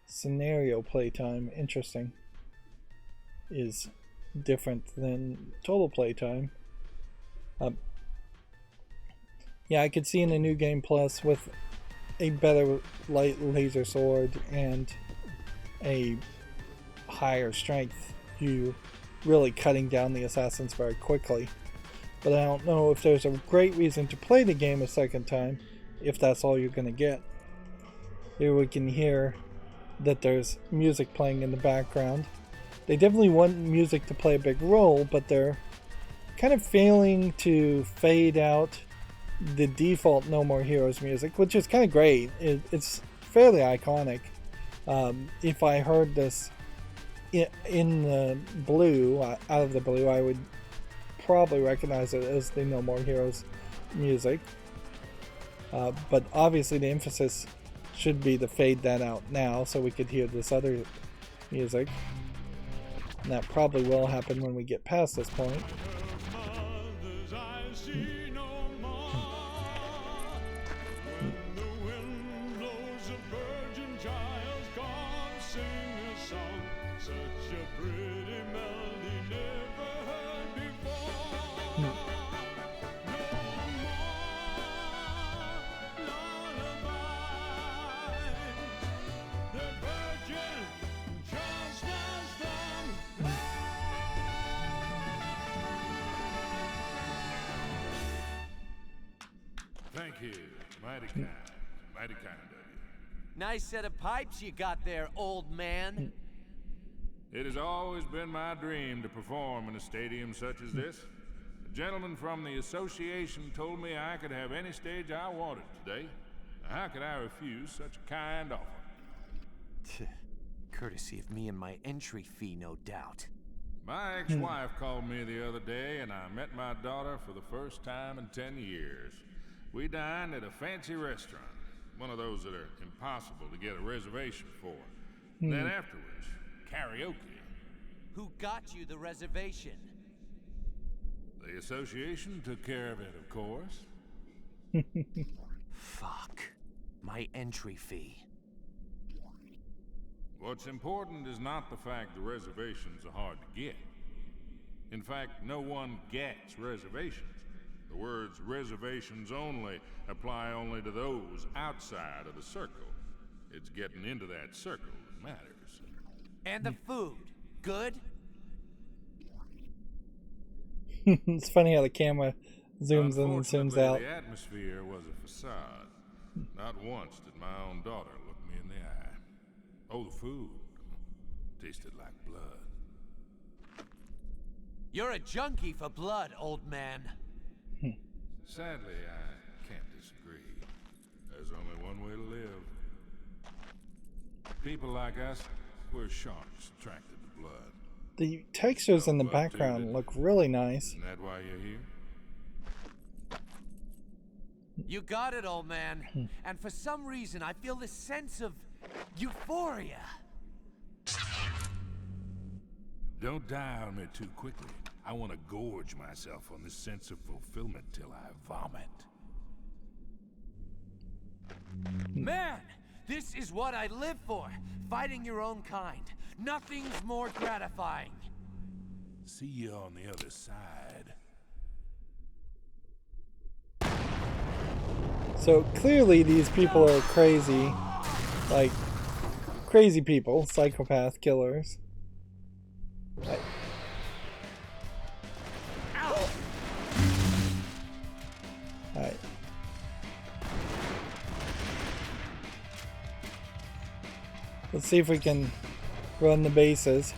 scenario playtime, interesting, is different than total playtime. Yeah, I could see in the new Game Plus with a better light laser sword and a higher strength, you really cutting down the assassins very quickly. But I don't know if there's a great reason to play the game a second time if that's all you're going to get. Here we can hear that there's music playing in the background. They definitely want music to play a big role, but they're kind of failing to fade out the default No More Heroes music, which is kind of great. It's fairly iconic. If I heard this in the blue, out of the blue, I would probably recognize it as the No More Heroes music. But obviously the emphasis should be to fade that out now so we could hear this other music. And that probably will happen when we get past this point. Thank you. Mighty kind of you. Nice set of pipes you got there, old man. It has always been my dream to perform in a stadium such as this. A gentleman from the association told me I could have any stage I wanted today. How could I refuse such a kind offer? Courtesy of me and my entry fee, no doubt. My ex-wife called me the other day, and I met my daughter for the first time in 10 years. We dined at a fancy restaurant, one of those that are impossible to get a reservation for. Then afterwards, karaoke. Who got you the reservation? The association took care of it, of course. Fuck. My entry fee. What's important is not the fact the reservations are hard to get. In fact, no one gets reservations. The words reservations only apply only to those outside of the circle. It's getting into that circle that matters. And the food. Good? It's funny how the camera zooms in and zooms Unfortunately, out. the atmosphere was a facade. Not once did my own daughter look me in the eye. Oh, the food tasted like blood. You're a junkie for blood, old man. Sadly, I can't disagree. There's only one way to live. People like us, we're sharks attracted to blood. The textures in the background look really nice. Isn't that why you're here? You got it, old man. And for some reason, I feel this sense of euphoria. Don't die on me too quickly. I want to gorge myself on this sense of fulfillment till I vomit. Man, this is what I live for. Fighting your own kind. Nothing's more gratifying. See you on the other side. So clearly these people are crazy. Like, crazy people. Psychopath killers. Alright. Let's see if we can run the bases.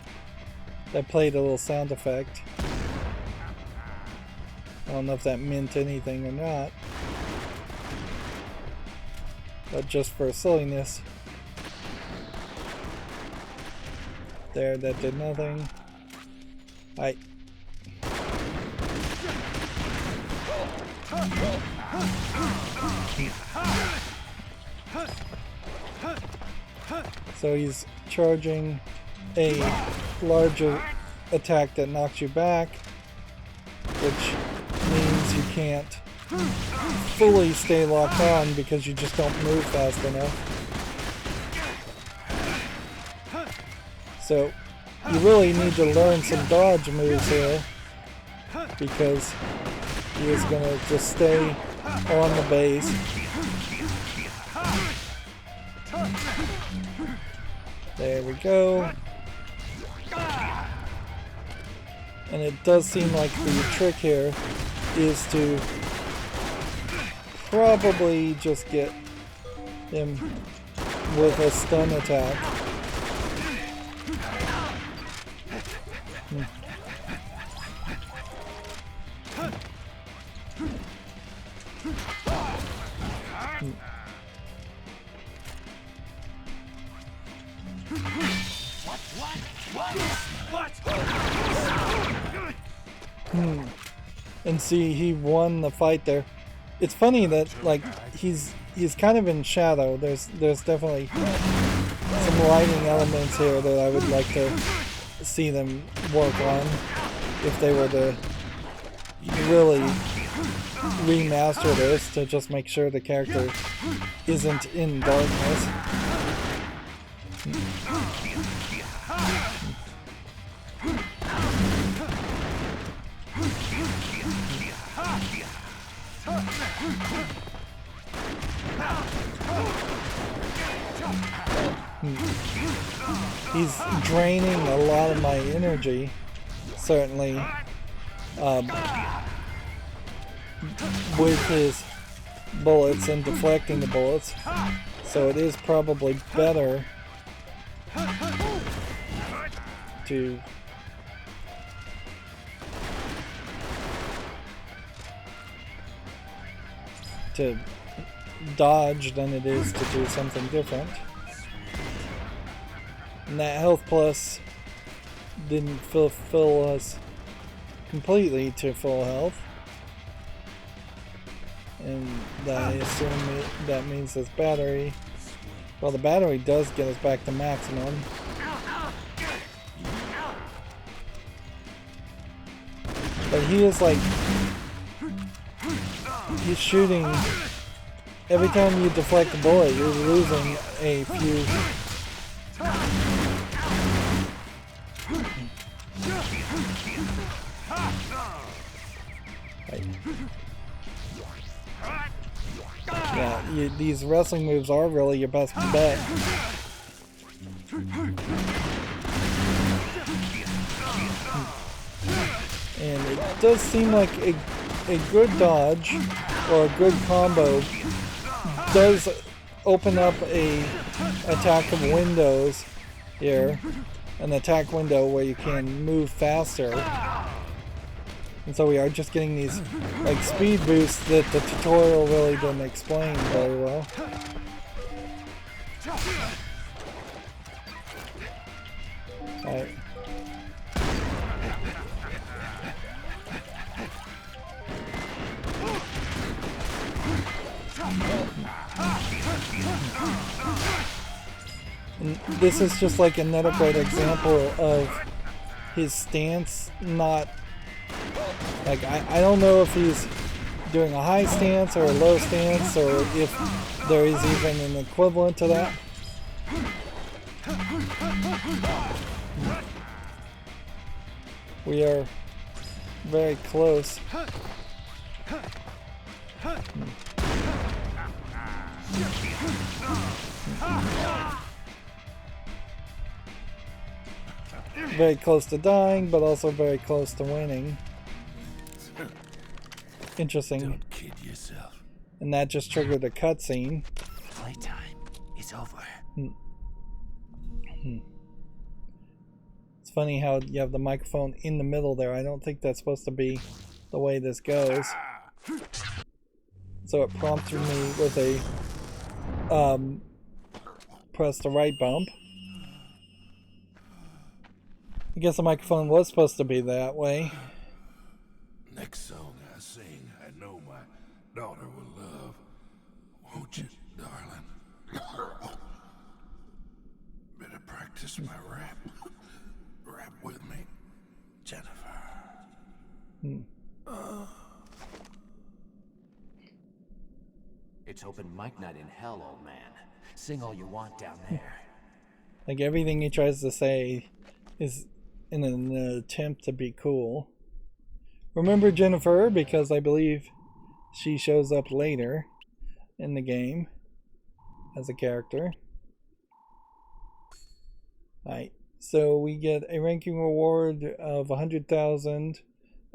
I played a little sound effect. I don't know if that meant anything or not. But just for silliness. There, that did nothing. Alright. So he's charging a larger attack that knocks you back, which means you can't fully stay locked on because you just don't move fast enough. So you really need to learn some dodge moves here, because he is going to just stay on the base. There we go. And it does seem like the trick here is to probably just get him with a stun attack. And see, he won the fight there. It's funny that like he's kind of in shadow. There's definitely some lighting elements here that I would like to see them work on if they were to really remaster this to just make sure the character isn't in darkness. He's draining a lot of my energy, certainly, with his bullets and deflecting the bullets. So it is probably better to dodge than it is to do something different. And that health plus didn't fulfill us completely to full health. And I assume that means this battery, well, the battery does get us back to maximum. But he is like, he's shooting every time you deflect a bullet, you're losing a few. Yeah, these wrestling moves are really your best bet. And it does seem like a good dodge or a good combo does open up a attack of windows here. An attack window where you can move faster. And so we are just getting these like speed boosts that the tutorial really didn't explain very well. Alright. And this is just like another great example of his stance not like I don't know if he's doing a high stance or a low stance or if there is even an equivalent to that. We are very close. Very close to dying, but also very close to winning. Interesting. Don't kid yourself. And that just triggered a cutscene. Playtime is over. It's funny how you have the microphone in the middle there. I don't think that's supposed to be the way this goes. So it prompted me with a press the right bump. I guess the microphone was supposed to be that way. Next song I sing, I know my daughter will love. Won't you, darling? Better practice my rap. Rap with me, Jennifer. It's open mic night in hell, old man. Sing all you want down there. Like everything he tries to say is in an attempt to be cool. Remember Jennifer, because I believe she shows up later in the game as a character. Alright, so we get a ranking reward of 100,000,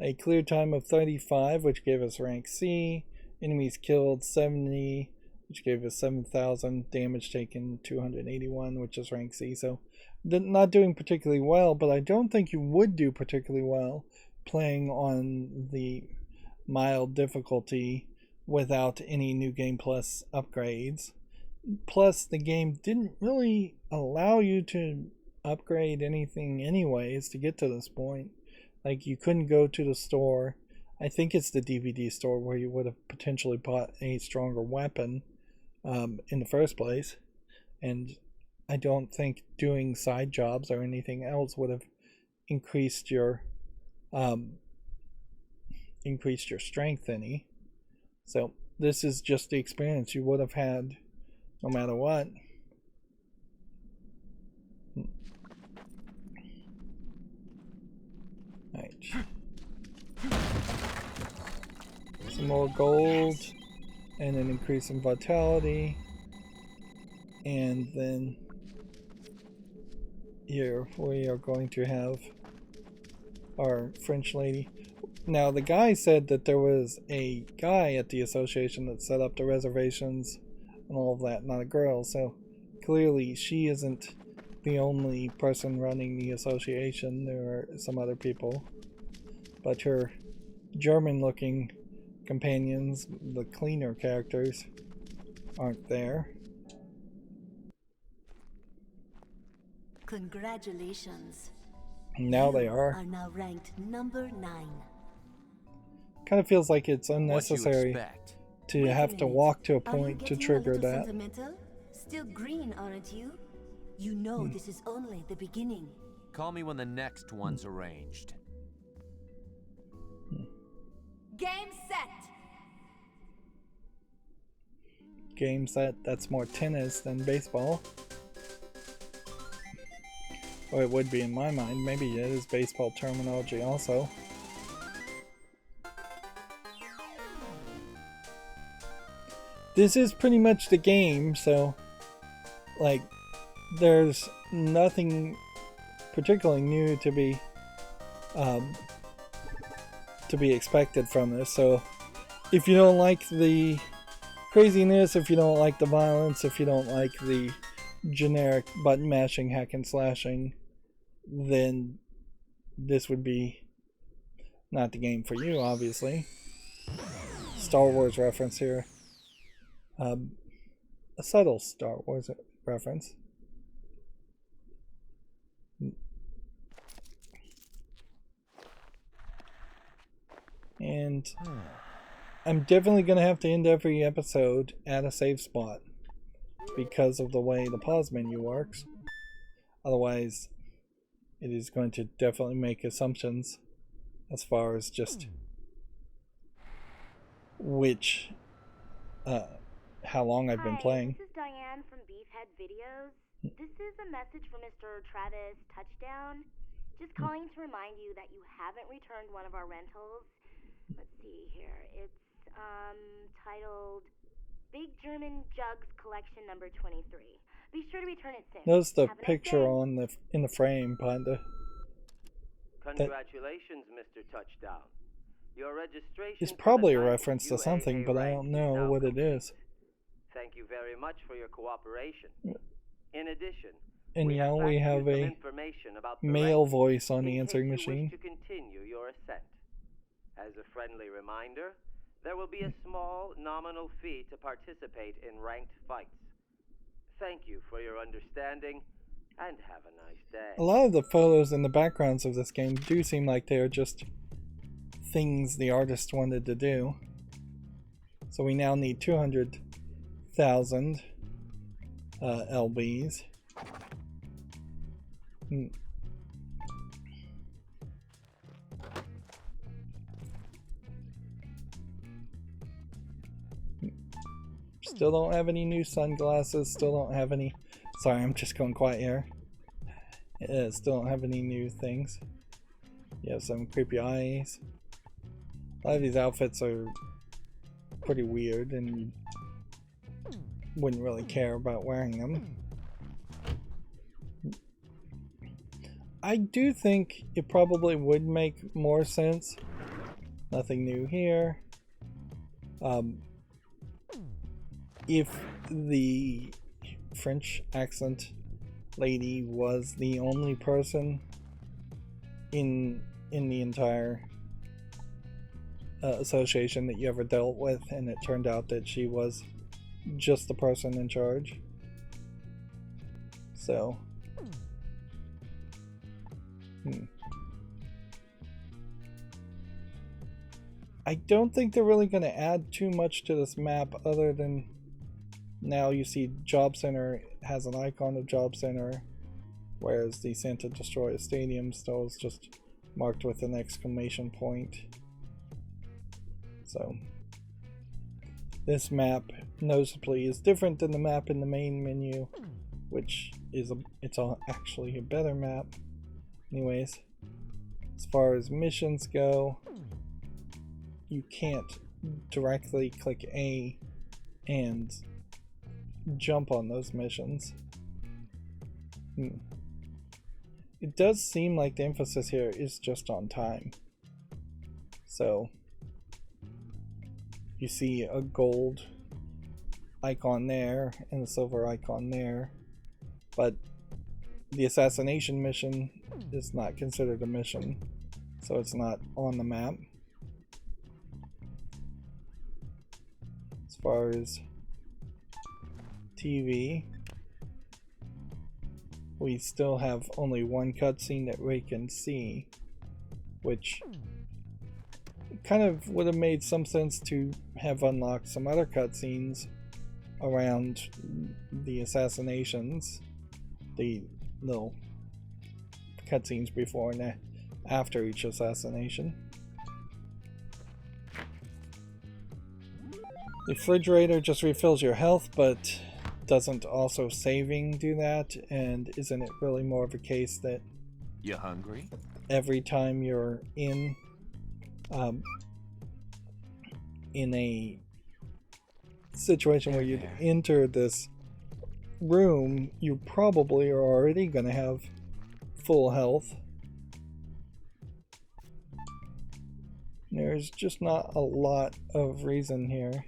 a clear time of 35, which gave us rank C, enemies killed 70, which gave us 7,000, damage taken 281, which is rank C. So not doing particularly well, but I don't think you would do particularly well playing on the mild difficulty without any New Game Plus upgrades. Plus, the game didn't really allow you to upgrade anything anyways to get to this point. Like, you couldn't go to the store. I think it's the DVD store where you would have potentially bought a stronger weapon in the first place. And I don't think doing side jobs or anything else would have increased your strength any. So this is just the experience you would have had no matter what. Right. Some more gold and an increase in vitality. And then here we are going to have our French lady. Now the guy said that there was a guy at the association that set up the reservations and all of that, not a girl, so clearly she isn't the only person running the association. There are some other people, but her German looking companions, the cleaner characters, aren't there. Congratulations. Now they are. Are now ranked number 9. Kind of feels like it's unnecessary to Wait a have to minute. walk to a Are you point to getting a trigger little that. sentimental? Still green, aren't you? You know this is only the beginning. Call me when the next one's arranged. Game set. games that's more tennis than baseball. Or it would be in my mind. Maybe it is baseball terminology also. This is pretty much the game, so like there's nothing particularly new to be expected from this. So if you don't like the craziness, if you don't like the violence, if you don't like the generic button mashing, hack and slashing, then this would be not the game for you, obviously. Star Wars reference here. A subtle Star Wars reference. And I'm definitely going to have to end every episode at a save spot because of the way the pause menu works. Otherwise, it is going to definitely make assumptions as far as just which, how long I've been playing. This is Diane from Beefhead Videos. This is a message from Mr. Travis Touchdown. Just calling to remind you that you haven't returned one of our rentals. Let's see here. It's titled Big German Jugs Collection number 23. Be sure to return it soon. Notice the picture on the in the frame, Panda. Congratulations, Mr. Touchdown. Your registration is probably a reference to something, but I don't know what it is. Thank you very much for your cooperation. In addition, and now we have a male voice on the answering machine. To continue your ascent. As a friendly reminder, there will be a small nominal fee to participate in ranked fights. Thank you for your understanding, and have a nice day. A lot of the photos and the backgrounds of this game do seem like they are just things the artist wanted to do. So we now need 200,000 LBs. Still don't have any new sunglasses, still don't have any... Sorry, I'm just going quiet here. Still don't have any new things. You have some creepy eyes. A lot of these outfits are pretty weird and wouldn't really care about wearing them. I do think it probably would make more sense. Nothing new here. If the French accent lady was the only person in the entire association that you ever dealt with, and it turned out that she was just the person in charge. So I don't think they're really going to add too much to this map other than now you see Job Center has an icon of Job Center, whereas the Santa Destroyer Stadium still is just marked with an exclamation point. So this map noticeably is different than the map in the main menu, which is actually a better map. Anyways, as far as missions go, you can't directly click A and jump on those missions. It does seem like the emphasis here is just on time. So you see a gold icon there and a silver icon there, but the assassination mission is not considered a mission, so it's not on the map. As far as TV, we still have only one cutscene that we can see, which kind of would have made some sense to have unlocked some other cutscenes around the assassinations, the little cutscenes before and after each assassination. The refrigerator just refills your health, but doesn't also saving do that? And isn't it really more of a case that You hungry? every time you're in a situation where you enter this room, you probably are already going to have full health? There's just not a lot of reason here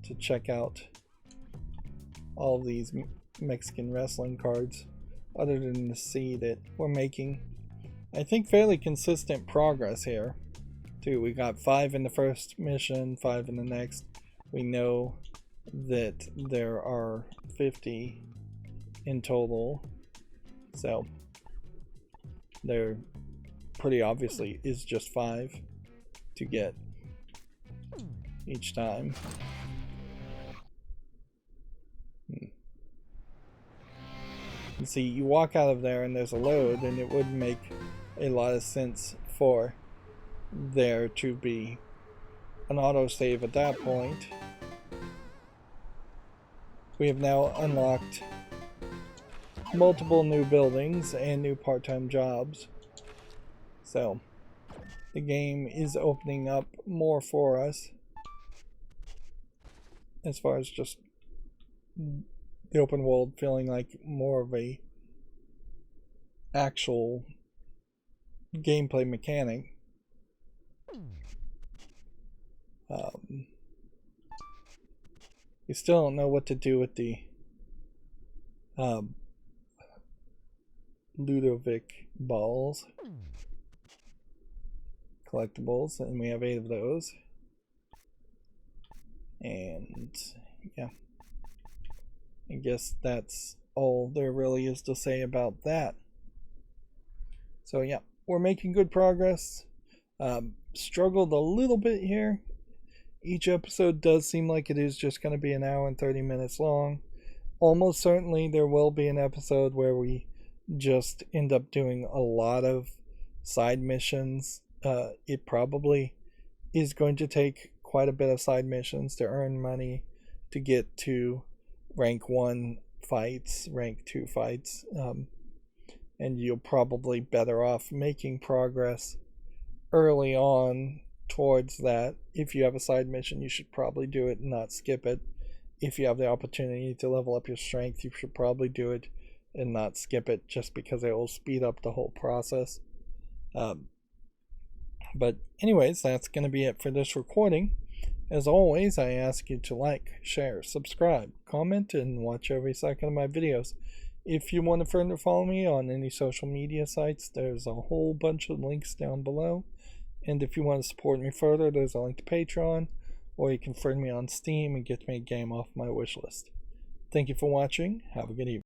to check out all of these Mexican wrestling cards other than to see that we're making, I think, fairly consistent progress here too. We got 5 in the first mission, 5 in the next. We know that there are 50 in total, so there pretty obviously is just 5 to get each time. You see, you walk out of there and there's a load, and it would make a lot of sense for there to be an autosave at that point. We have now unlocked multiple new buildings and new part-time jobs, so the game is opening up more for us as far as just the open world feeling like more of a actual gameplay mechanic. We still don't know what to do with the Ludovic balls collectibles, and we have 8 of those. And yeah, I guess that's all there really is to say about that. So yeah, we're making good progress. Struggled a little bit here. Each episode does seem like it is just going to be an hour and 30 minutes long. Almost certainly there will be an episode where we just end up doing a lot of side missions. It probably is going to take quite a bit of side missions to earn money to get to rank 1 fights, rank 2 fights, and you'll probably better off making progress early on towards that. If you have a side mission, you should probably do it and not skip it. If you have the opportunity to level up your strength, you should probably do it and not skip it, just because it will speed up the whole process. But anyways, that's going to be it for this recording. As always, I ask you to like, share, subscribe, comment, and watch every second of my videos. If you want to further follow me on any social media sites, there's a whole bunch of links down below. And if you want to support me further, there's a link to Patreon, or you can friend me on Steam and get me a game off my wish list. Thank you for watching. Have a good evening.